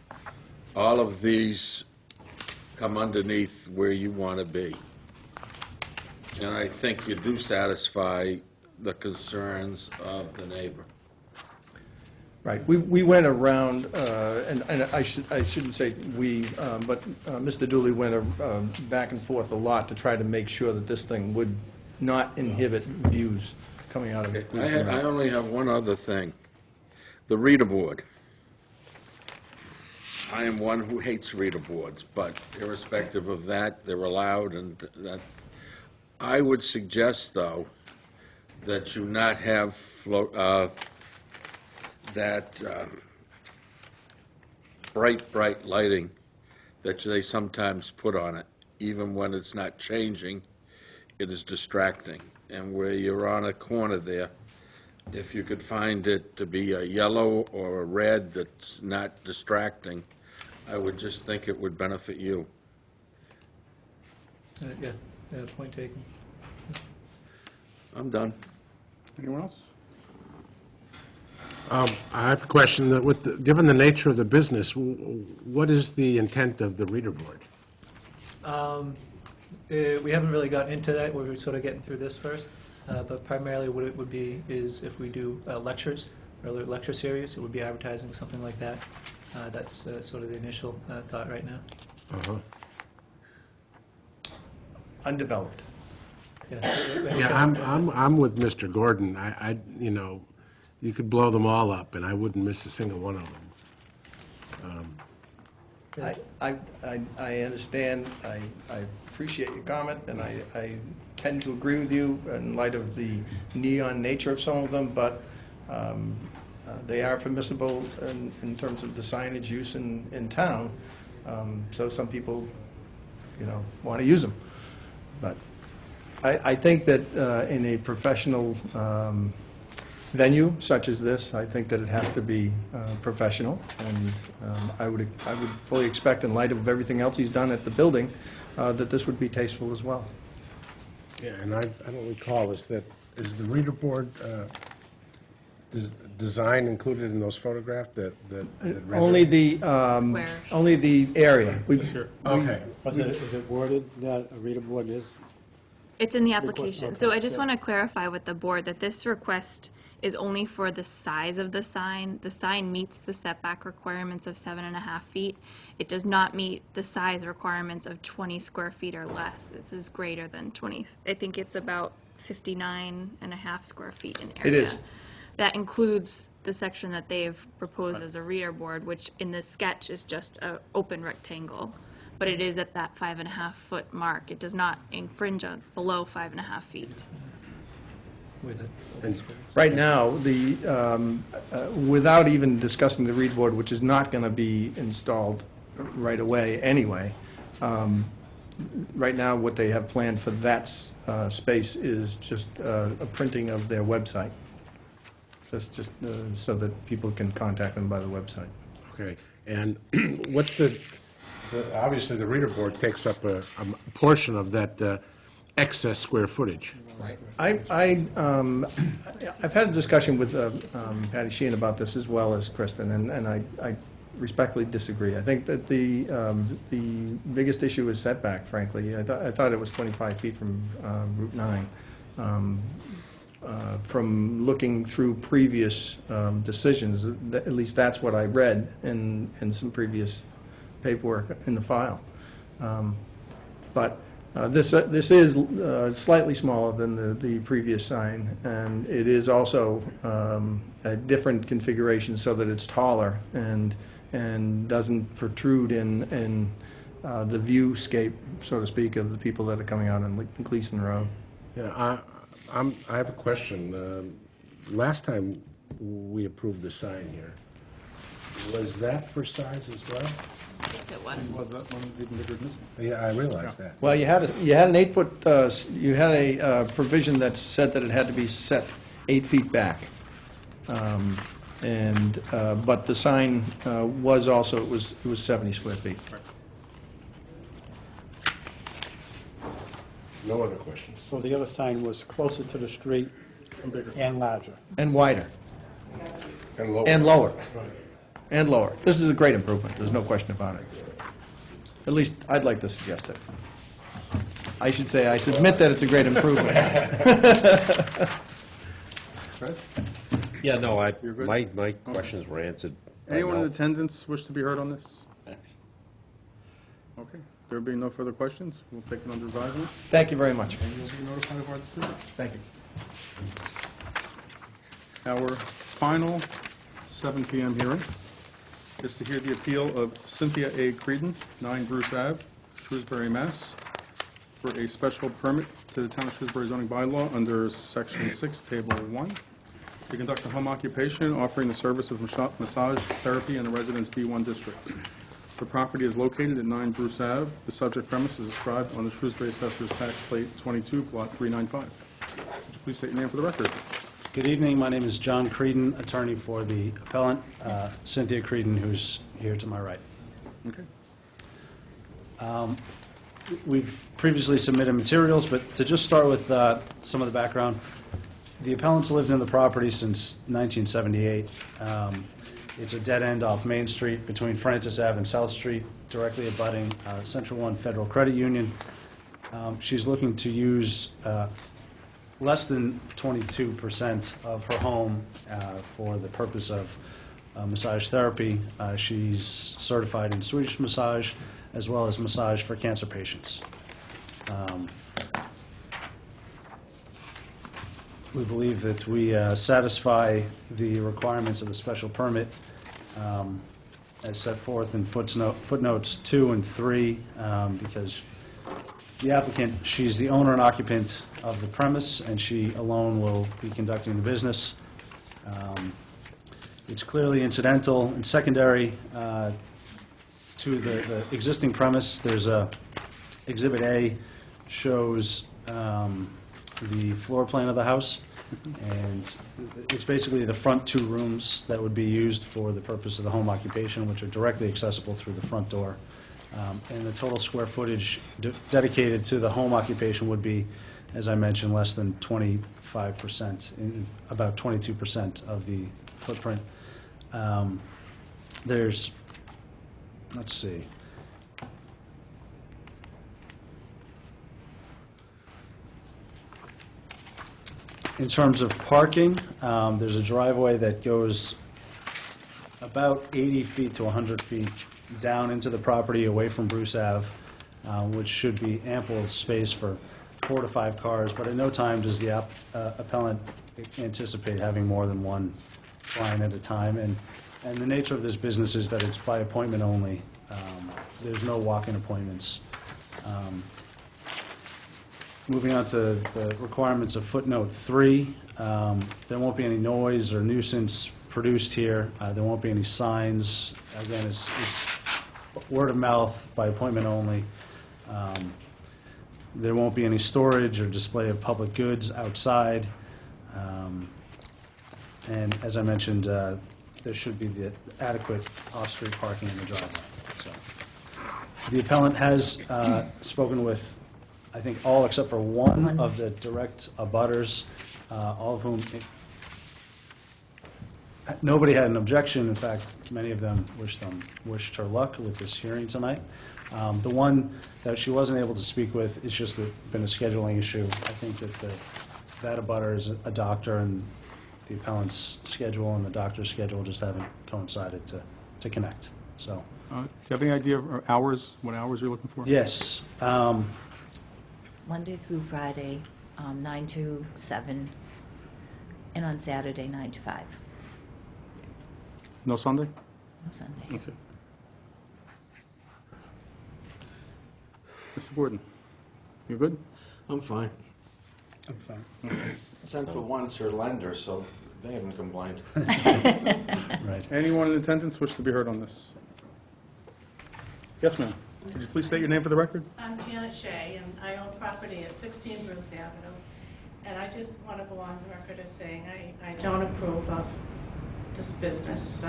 All of these come underneath where you want to be. And I think you do satisfy the concerns of the neighbor. Right, we went around, and I shouldn't say we, but Mr. Dooley went back and forth a lot to try to make sure that this thing would not inhibit views coming out of it. I only have one other thing. The reader board. I am one who hates reader boards, but irrespective of that, they're allowed, and that. I would suggest, though, that you not have bright lighting that they sometimes put on it. Even when it's not changing, it is distracting. And where you're on a corner there, if you could find it to be a yellow or a red that's not distracting, I would just think it would benefit you. Yeah, point taken. I'm done. Anyone else? I have a question. Given the nature of the business, what is the intent of the reader board? We haven't really gotten into that. We're sort of getting through this first. But primarily what it would be is if we do lectures, or a lecture series, it would be advertising, something like that. That's sort of the initial thought right now. Uh-huh. Undeveloped. Yeah, I'm with Mr. Gordon. You know, you could blow them all up, and I wouldn't miss a single one of them. I understand, I appreciate your comment, and I tend to agree with you in light of the neon nature of some of them, but they are permissible in terms of the signage use in town, so some people, you know, want to use them. But I think that in a professional venue such as this, I think that it has to be professional, and I would fully expect, in light of everything else he's done at the building, that this would be tasteful as well. Yeah, and I don't recall, is the reader board design included in those photographs? Only the area. Okay. Is it worded that a reader board is? It's in the application. So I just want to clarify with the board that this request is only for the size of the sign. The sign meets the setback requirements of 7.5 feet. It does not meet the size requirements of 20 square feet or less. This is greater than 20. I think it's about 59.5 square feet in area. It is. That includes the section that they've proposed as a reader board, which in this sketch is just an open rectangle. But it is at that 5.5 foot mark. It does not infringe on below 5.5 feet. With it. Right now, without even discussing the read board, which is not going to be installed right away anyway, right now what they have planned for that space is just a printing of their website. Just so that people can contact them by the website. Okay, and what's obviously the reader board takes up a portion of that excess square footage. I've had a discussion with Patty Sheehan about this as well as Kristen, and I respectfully disagree. I think that the biggest issue is setback, frankly. I thought it was 25 feet from Route 9. From looking through previous decisions, at least that's what I read in some previous paperwork in the file. But this is slightly smaller than the previous sign, and it is also a different configuration so that it's taller and doesn't protrude in the viewscape, so to speak, of the people that are coming out on Gleason Road. Yeah, I have a question. Last time we approved the sign here, was that for size as well? Yes, it was. Was that one even bigger than this one? Yeah, I realize that. Well, you had an 8-foot, you had a provision that said that it had to be set 8 feet back. But the sign was also, it was 70 square feet. No other questions? So the other sign was closer to the street and larger. And wider. And lower. And lower. And lower. This is a great improvement, there's no question about it. At least, I'd like to suggest it. I should say, I submit that it's a great improvement. Fred? Yeah, no, You're good? my questions were answered. by Anyone in now. attendance wish to be heard on this? Thanks. Okay, there being no further questions, we'll take it under advisement, Thank you very much. and you'll be notified of our decision. Thank you. Our final 7 PM hearing is to hear the appeal of Cynthia A. Creedon, 9 Bruce Ave, Shrewsbury, Mass., for a special permit to the Town of Shrewsbury zoning bylaw under Section 6, Table 1, to conduct a home occupation offering the service of massage therapy in the Residence B1 district. The property is located at 9 Bruce Ave. The subject premise is described on the Shrewsbury Assessor's Tax Plate 22, Plot 395. Would you please state your name for the record? Good evening. My name is John Creedon, attorney for the appellant, Cynthia Creedon, who's here to my right. Okay. We've previously submitted materials, but to just start with some of the background, the appellant's lived in the property since 1978. It's a dead end off Main Street between Francis Ave and South Street, directly abutting Central One Federal Credit Union. She's looking to use less than 22% of her home for the purpose of massage therapy. She's certified in Swedish massage as well as massage for cancer patients. We believe that we satisfy the requirements of the special permit as set forth in footnotes 2 and 3, because the applicant, she's the owner and occupant of the premise, and she alone will be conducting the business. It's clearly incidental and secondary to the existing premise. There's Exhibit A shows the floor plan of the house, and it's basically the front 2 rooms that would be used for the purpose of the home occupation, which are directly accessible through the front door. And the total square footage dedicated to the home occupation would be, as I mentioned, less than 25%, about 22% of the footprint. There's, let's see. In terms of parking, there's a driveway that goes about 80 feet to 100 feet down into the property away from Bruce Ave, which should be ample space for 4 to 5 cars, but at no time does the appellant anticipate having more than one client at a time. And the nature of this business is that it's by appointment only. There's no walk-in appointments. Moving on to the requirements of footnote 3, there won't be any noise or nuisance produced here. There won't be any signs. Again, it's word of mouth by appointment only. There won't be any storage or display of public goods outside. And as I mentioned, there should be the adequate off-street parking in the driveway. So, the appellant has spoken with, I think, all except for one of the direct abutters, all of whom, nobody had an objection. In fact, many of them wished her luck with this hearing tonight. The one that she wasn't able to speak with, it's just been a scheduling issue. I think that abutter is a doctor, and the appellant's schedule and the doctor's schedule just haven't coincided to connect. So, Do you have any idea of hours, what hours you're looking for? yes. Monday through Friday, 9 to 7, and on Saturday, 9 to 5. No Sunday? No Sunday. Okay. Mr. Gordon, you good? I'm fine. I'm fine. Central One's her lender, so they haven't complained. Right. Anyone in attendance wish to be heard on this? Yes, ma'am. Could you please state your name for the record? I'm Janet Shea, and I own property at 16 Bruce Avenue. And I just want to go on the record as saying I don't approve of this business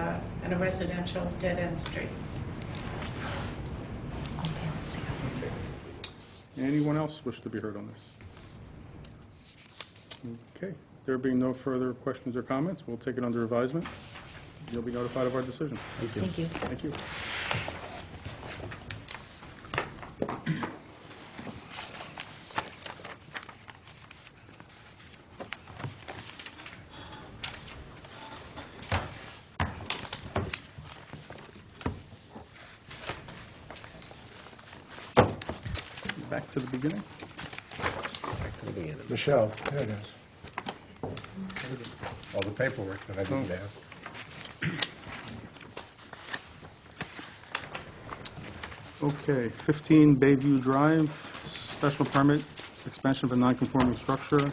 in a residential dead-end street. Anyone else wish to be heard on this? Okay. There being no further questions or comments, we'll take it under advisement. You'll be notified of our decision. Thank you. Thank you. Thank you. back to the beginning. Michelle, there it is. All the paperwork that I didn't have. Okay, 15 Bayview Drive, special permit, expansion of a non-conforming structure,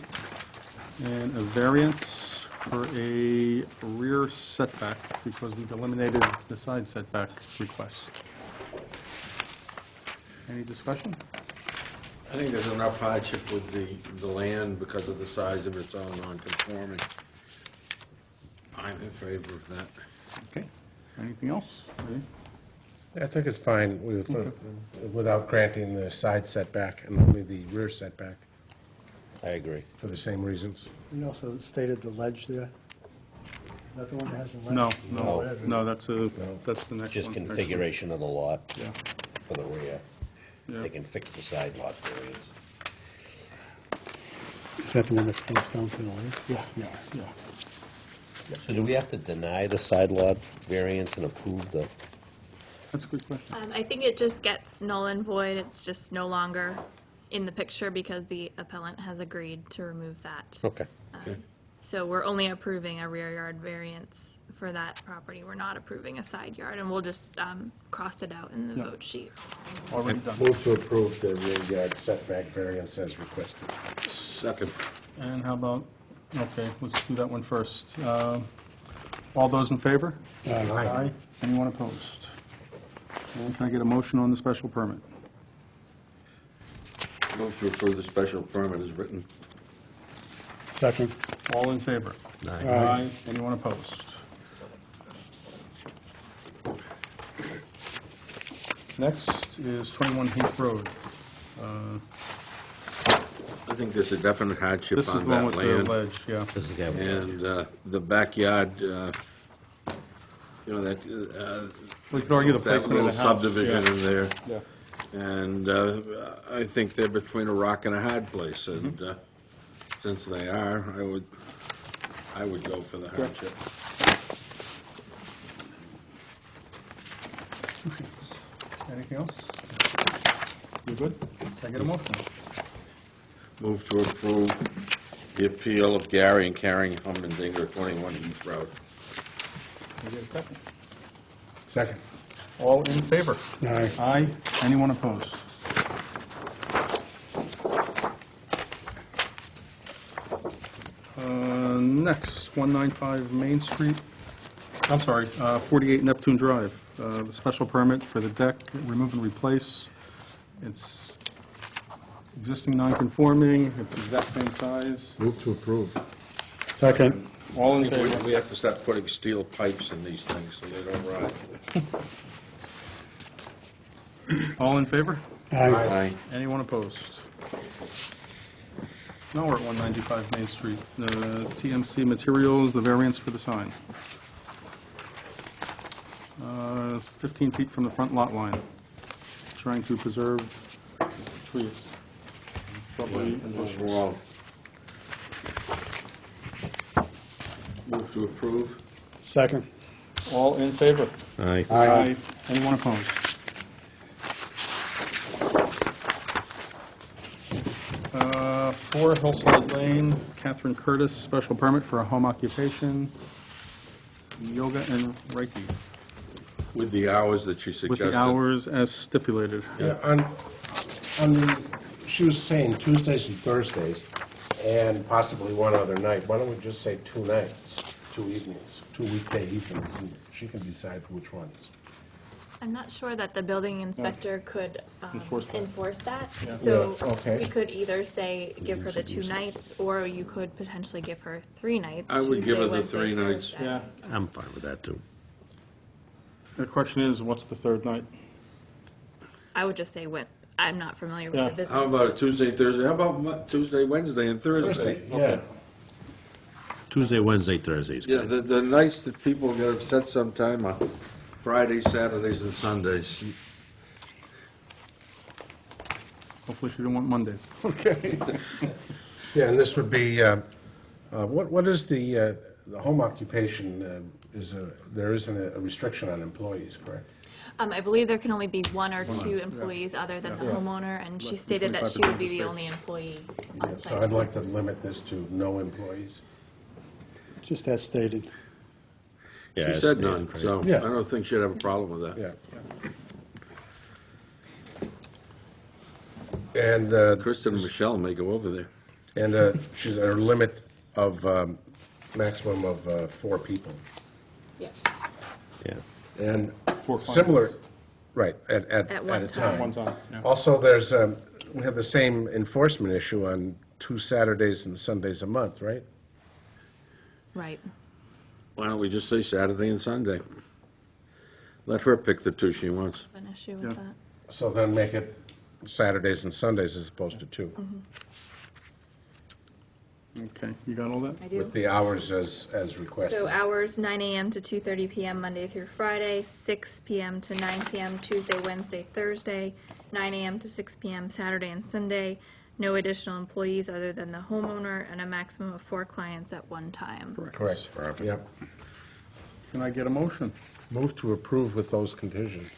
and a variance for a rear setback, because we've eliminated the side setback request. Any discussion? I think there's enough hardship with the land because of the size of its own non-conforming. I'm in favor of that. Okay, anything else? I think it's fine without granting the side setback and only the rear setback I agree. for the same reasons. You also stated the ledge there. Is that the one that has the ledge? No, that's the next one. Just configuration of the lot Yeah. for the rear. Yeah. They can fix the side lot variance. Is that the one that slopes down to the lake? Yeah. So do we have to deny the side lot variance and approve the? That's a good question. I think it just gets null and void. It's just no longer in the picture because the appellant has agreed to remove that. Okay. So we're only approving a rear yard variance for that property. We're not approving a side yard, and we'll just cross it out in the vote sheet. Already done. Move to approve the rear yard setback variance as requested. Second. And how about, okay, let's do that one first. All those in favor? Aye. Anyone opposed? And can I get a motion on the special permit? Move to approve the special permit as written. Second. All in favor? Aye. Anyone opposed? Next is 21 Heath Road. I think there's a definite hardship This is on the one that with the land. ledge, yeah. This is Gavin. And the backyard, that... We could argue the placement of the That house, little subdivision in there. Yeah. And I think they're between a rock and a hard place, and since they are, I would go for the hardship. Anything else? You good? Can I get a motion? Move to approve the appeal of Gary and Karen Hummendinger, 21 Heath Road. Can I get a second? Second. All in favor? Aye. Aye. Anyone opposed? Next, 195 Main Street, I'm sorry, 48 Neptune Drive. The special permit for the deck, remove and replace. It's existing non-conforming, it's exact same size. Move to approve. Second. All in I think favor? we have to start putting steel pipes in these things so they don't rot. All in favor? Aye. Anyone opposed? Now we're at 195 Main Street. TMC Materials, the variance for the sign. 15 feet from the front lot line, trying to preserve trees. Shrubbery and bushes. Wrong. Move to approve. Second. All in favor? Aye. Aye. Anyone opposed? Four Hillside Lane, Catherine Curtis, special permit for a home occupation, yoga and Reiki, With the hours that she with suggested. the hours as stipulated. Yeah, she was saying Tuesdays and Thursdays, and possibly one other night. Why don't we just say 2 nights, 2 evenings, 2 weekday evenings, and she can decide which ones. I'm not sure that the building inspector could Enforce that. that. Yeah. So Yeah, okay. we could either say, give her the 2 nights, or you could potentially give her 3 nights. I would give Tuesday, her the Wednesday, 3 nights. Thursday. Yeah. I'm fine with that, too. The question is, what's the third night? I would just say when, I'm not familiar with Yeah. the business. How about Tuesday, Thursday? How about Tuesday, Wednesday, and Thursday? Yeah. Tuesday, Wednesday, Thursdays. Yeah, the nights that people get upset sometime are Fridays, Saturdays, and Sundays. Hopefully she didn't want Mondays. Okay. Yeah, and this would be, what is the home occupation, there isn't a restriction on employees, correct? I believe there can only be one or two employees other than the homeowner, and she stated that she would be the only employee on site. So I'd like to limit this to no employees. Just as stated. Yeah, She said it's- none, so Yeah. I don't think she'd have a problem with that. Yeah. And, Kristen and Michelle may go over there. and she's a limit of, maximum of 4 people. Yeah. Yeah. And 4 clients. similar, right, At one a time. time. One time, yeah. Also, we have the same enforcement issue on 2 Saturdays and Sundays a month, right? Right. Why don't we just say Saturday and Sunday? Let her pick the 2 she wants. An issue with Yeah. that. So then make it Saturdays and Sundays as opposed to 2, Okay, you got all that? I do. with the hours as requested. So hours 9 a.m. to 2:30 p.m. Monday through Friday, 6 p.m. to 9 p.m. Tuesday, Wednesday, Thursday, 9 a.m. to 6 p.m. Saturday and Sunday. No additional employees other than the homeowner, and a maximum of 4 clients at one time. Correct. Yep. Can I get a motion? Move to approve with those conditions.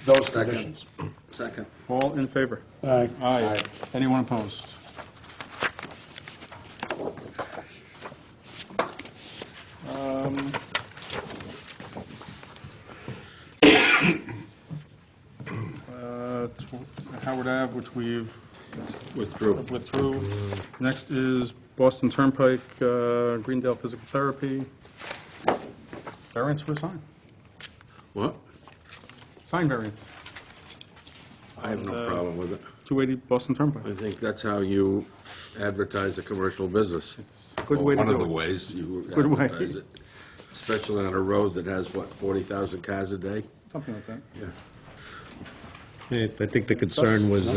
Those conditions. Second. All in favor? Aye. Aye. Anyone opposed? Howard Ave, which we've withdrew. Next is Boston Turnpike, Greendale Physical Therapy. Variance for a sign. What? Sign variance. I have no problem with it. 280 Boston Turnpike. I think that's how you advertise a commercial business. a good way to One of do the it. ways you Good way. advertise it. Especially on a road that has, what, 40,000 cars a day? Something like that. Yeah. I think the concern was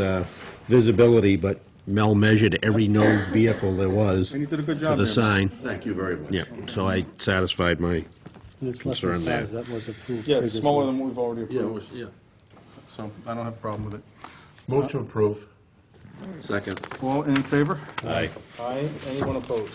visibility, but Mel measured every known vehicle there was And you did a good to job the there. sign. Thank you very much. Yeah, so I satisfied my And it's less than concern there. size that was approved Yeah, it's previously. smaller than what we've already Yeah, it approved. was, yeah. So I don't have a problem with it. Move to approve. Second. All in favor? Aye. Aye. Anyone opposed?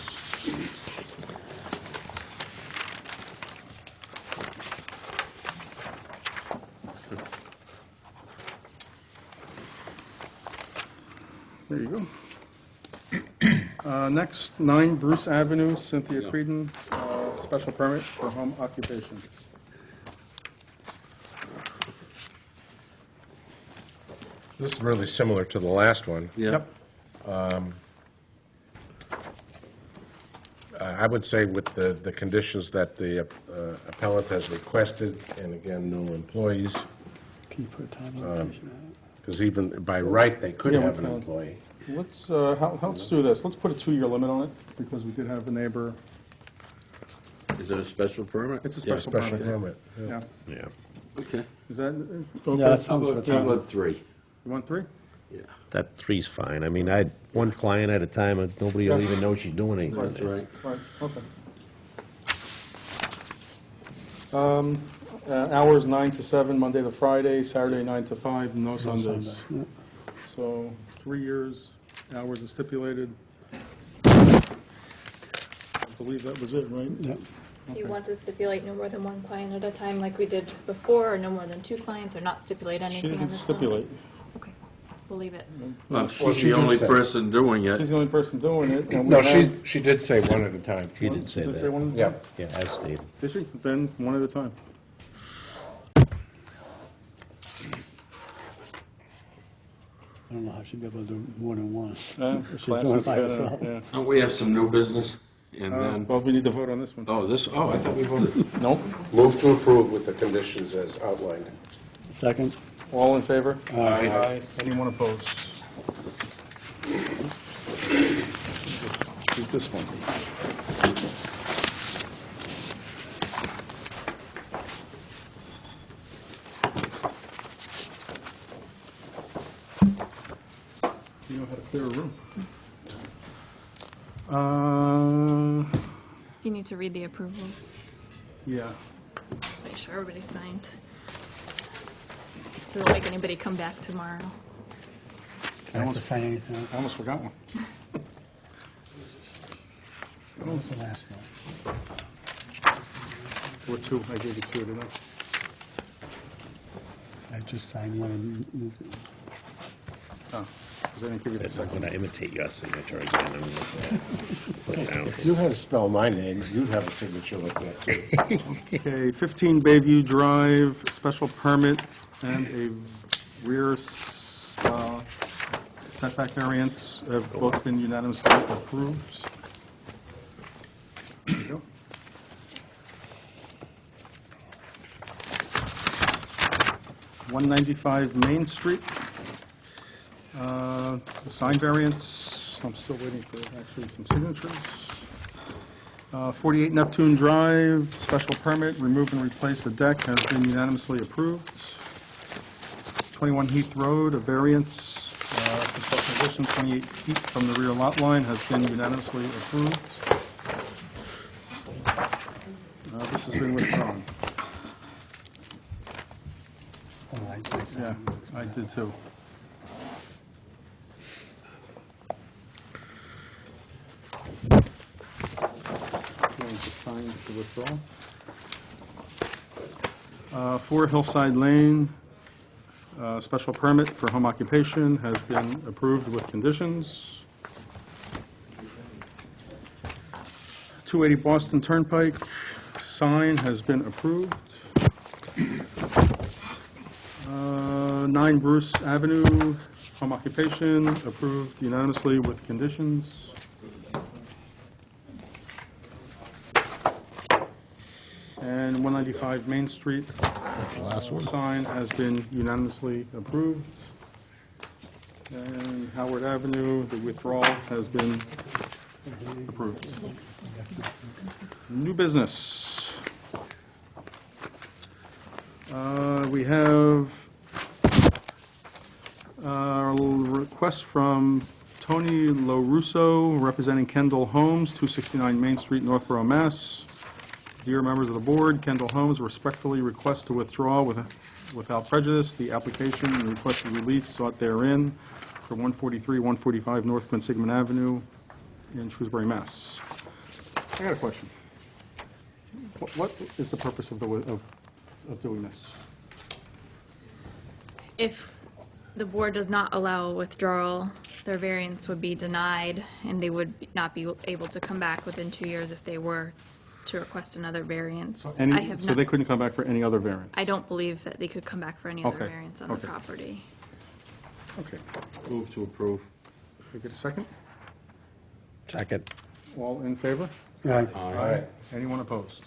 There you go. Next, 9 Bruce Avenue, Cynthia Yeah. Creedon, special permit for home occupation. This is really similar to the last one. Yep. I would say with the conditions that the appellant has requested, and again, no employees, Can you put a time limitation on it? because even by right, they could Yeah, have we an can. employee. Let's do this. Let's put a 2-year limit on it, because we did have a neighbor. Is it a special permit? It's a Yeah, special special permit. permit. Yeah. Yeah. Okay. Is that? Yeah, okay? that sounds good. How about 3? You want 3? Yeah. That 3's fine. I mean, I had one client at a time, and nobody will even know she's doing anything. That's right. Right, okay. Hours 9 to 7, Monday to Friday, Saturday 9 to 5, no Sundays. Sunday, So 3 years, hours is stipulated. I believe that was it, right? Yeah. Do you want to stipulate no more than 1 client at a time like we did before, or no more than 2 clients, or not stipulate She anything on didn't this one? stipulate. Okay, we'll leave it. Well, Well, she's she the did only say- person doing it. She's the only person doing it. and we No, have- she did say one at a time. She did say Did they say that. one at a Yeah. time? Yeah, as stated. Did she? Then one at a time. I don't know how she'd be able to do more than one. She's doing Classic, it by herself. yeah. Don't we have some new business? And then, Well, we need to vote on this one. I thought we voted. Nope. Move to approve with the conditions as outlined. Second? All in favor? Aye. Anyone opposed? Do this one. You know how to clear a room. Do you need to read the approvals? Yeah. Just make sure everybody's signed. We won't make anybody come back tomorrow. Can I have to sign anything else? I almost forgot one. What was the last one? Or 2, I gave you 2, didn't I? I just signed one. Oh, 'cause I didn't give you the I'm second. going to imitate your signature again. I'm gonna put it down. If you had to spell my name, you'd have a signature like that, too. Okay, 15 Bayview Drive, special permit and a rear setback variance have both been unanimously approved. There you go. .195 Main Street. Sign variance, I'm still waiting for actually some signatures. 48 Neptune Drive, special permit, remove and replace the deck has been unanimously approved. 21 Heath Road, a variance, construction addition 28 feet from the rear lot line has been unanimously approved. This has been withdrawn. Oh, I Yeah, I did too. Going to sign the withdrawal. 4 Hillside Lane, special permit for home occupation has been approved with conditions. 280 Boston Turnpike, sign has been approved. 9 Bruce Avenue, home occupation, approved unanimously with conditions. And 195 Main Street, sign has been unanimously approved. And Howard Avenue, the withdrawal has been approved. New business. We have a request from Tony LoRusso, representing Kendall Homes, 269 Main Street, Northborough, Mass. Dear members of the board, Kendall Homes respectfully request to withdraw without prejudice the application and requested relief sought therein for 143, 145 North Quinsigamond Avenue in Shrewsbury, Mass. I got a question. What is the purpose of doing this? If the board does not allow withdrawal, their variance would be denied, and they would not be able to come back within 2 years if they were to request another variance. So they couldn't come back for any other variance? I don't believe that they could come back for any other Okay, variance on the okay. property. Okay. Move to approve. Can I get a second? Second. All in favor? Aye. Aye. Anyone opposed?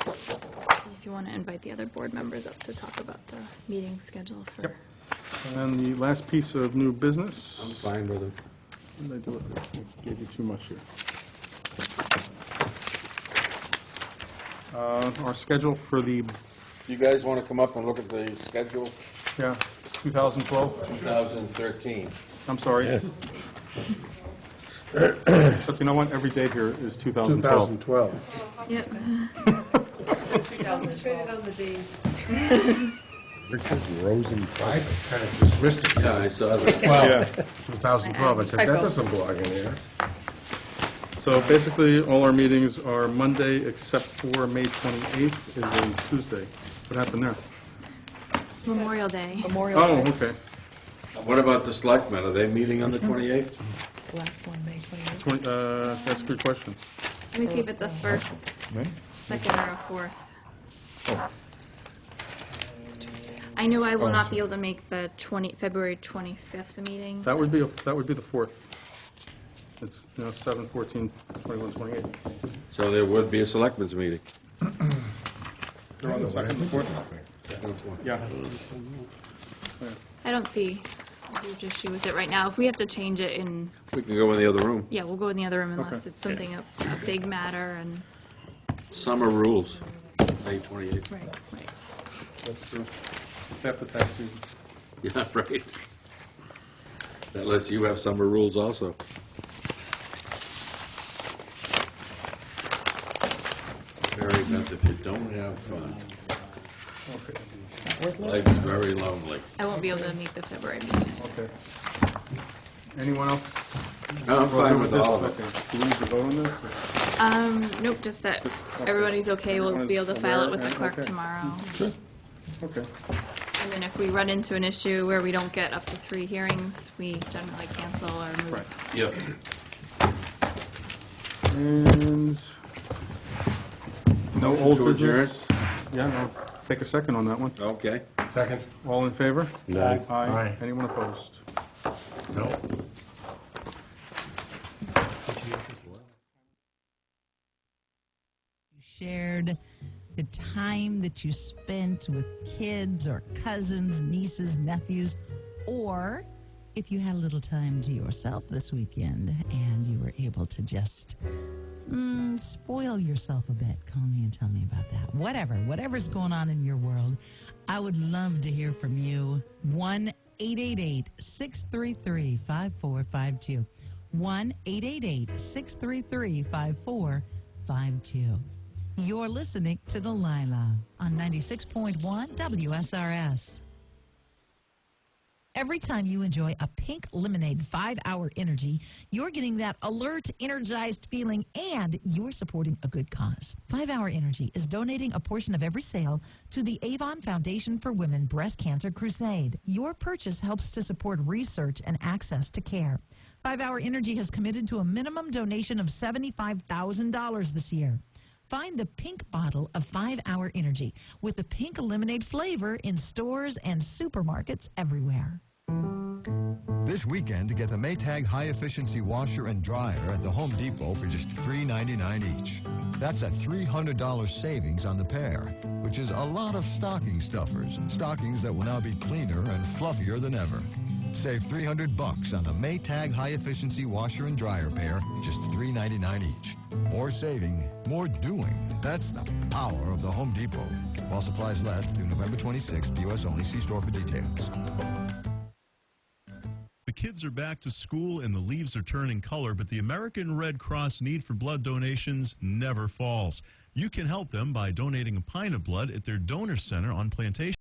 If you want to invite the other board members up to talk about the meeting schedule for. Yep. And the last piece of new I'm business. fine with it. What did I do with it? I gave you too much here. Our schedule for the, You guys want to come up and look at the schedule? 2012, 2013. I'm sorry. Except you know what, every date here is 2012. 2012. Yep. Richard Rosenfeld. I kind of dismissed it. Yeah, I saw that. Yeah. 2012. I said, that doesn't belong in here. So basically, all our meetings are Monday except for May 28th is a Tuesday. What happened there? Memorial Day. Oh, okay. What about the selectmen? Are they meeting on the 28th? The last one, May 28th. That's a good question. Let me see if it's a first, second, or a fourth. Oh. I know I will not be able to make the February 25th meeting. That would be the 4th. It's, 7, 14, 21, 28. So there would be a selectmen's meeting. They're on the 2nd and 4th? Yeah. I don't see a huge issue with it right now. If we have to change it in, We can go in the other room. yeah, we'll go in the other room unless Okay. it's something, a big matter and. Summer rules, May 28th. Right, right. That's true. It's after tax season. Yeah, right. That lets you have summer rules also. Mary Beth, if you don't have fun, life's very lonely. I won't be able to make the February meeting. Okay. Anyone else? No, I'm fine with all of it. Okay. Do we need to vote on this? or- Nope, just that everybody's okay, we'll be able to file it with the clerk Okay. tomorrow. Good. Okay. And then if we run into an issue where we don't get up to 3 hearings, we generally cancel or move. Right. Yep. And no old To adjourn? business? Yeah, no. Take a second on that one. Okay. Second? All in favor? Aye. Aye. Aye. Anyone opposed? No. Shared the time that you spent with kids or cousins, nieces, nephews, or if you had a little time to yourself this weekend and you were able to just spoil yourself a bit. Call me and tell me about that. Whatever's going on in your world, I would love to hear from you. 1-888-633-5452. 1-888-633-5452. You're listening to Delilah on 96.1 WSRS. Every time you enjoy a pink lemonade 5-hour energy, you're getting that alert, energized feeling, and you're supporting a good cause. 5-hour energy is donating a portion of every sale to the Avon Foundation for Women Breast Cancer Crusade. Your purchase helps to support research and access to care. 5-hour energy has committed to a minimum donation of $75,000 this year. Find the pink bottle of 5-hour energy with the pink lemonade flavor in stores and supermarkets everywhere. This weekend, get the Maytag high-efficiency washer and dryer at the Home Depot for just $3.99 each. That's a $300 savings on the pair, which is a lot of stocking stuffers. Stockings that will now be cleaner and fluffier than ever. Save $300 on the Maytag high-efficiency washer and dryer pair, just $3.99 each. More saving, more doing. That's the power of the Home Depot. While supplies last through November 26th, U.S. only. See store for details. The kids are back to school and the leaves are turning color, but the American Red Cross need for blood donations never falls. You can help them by donating a pint of blood at their donor center on Plantation.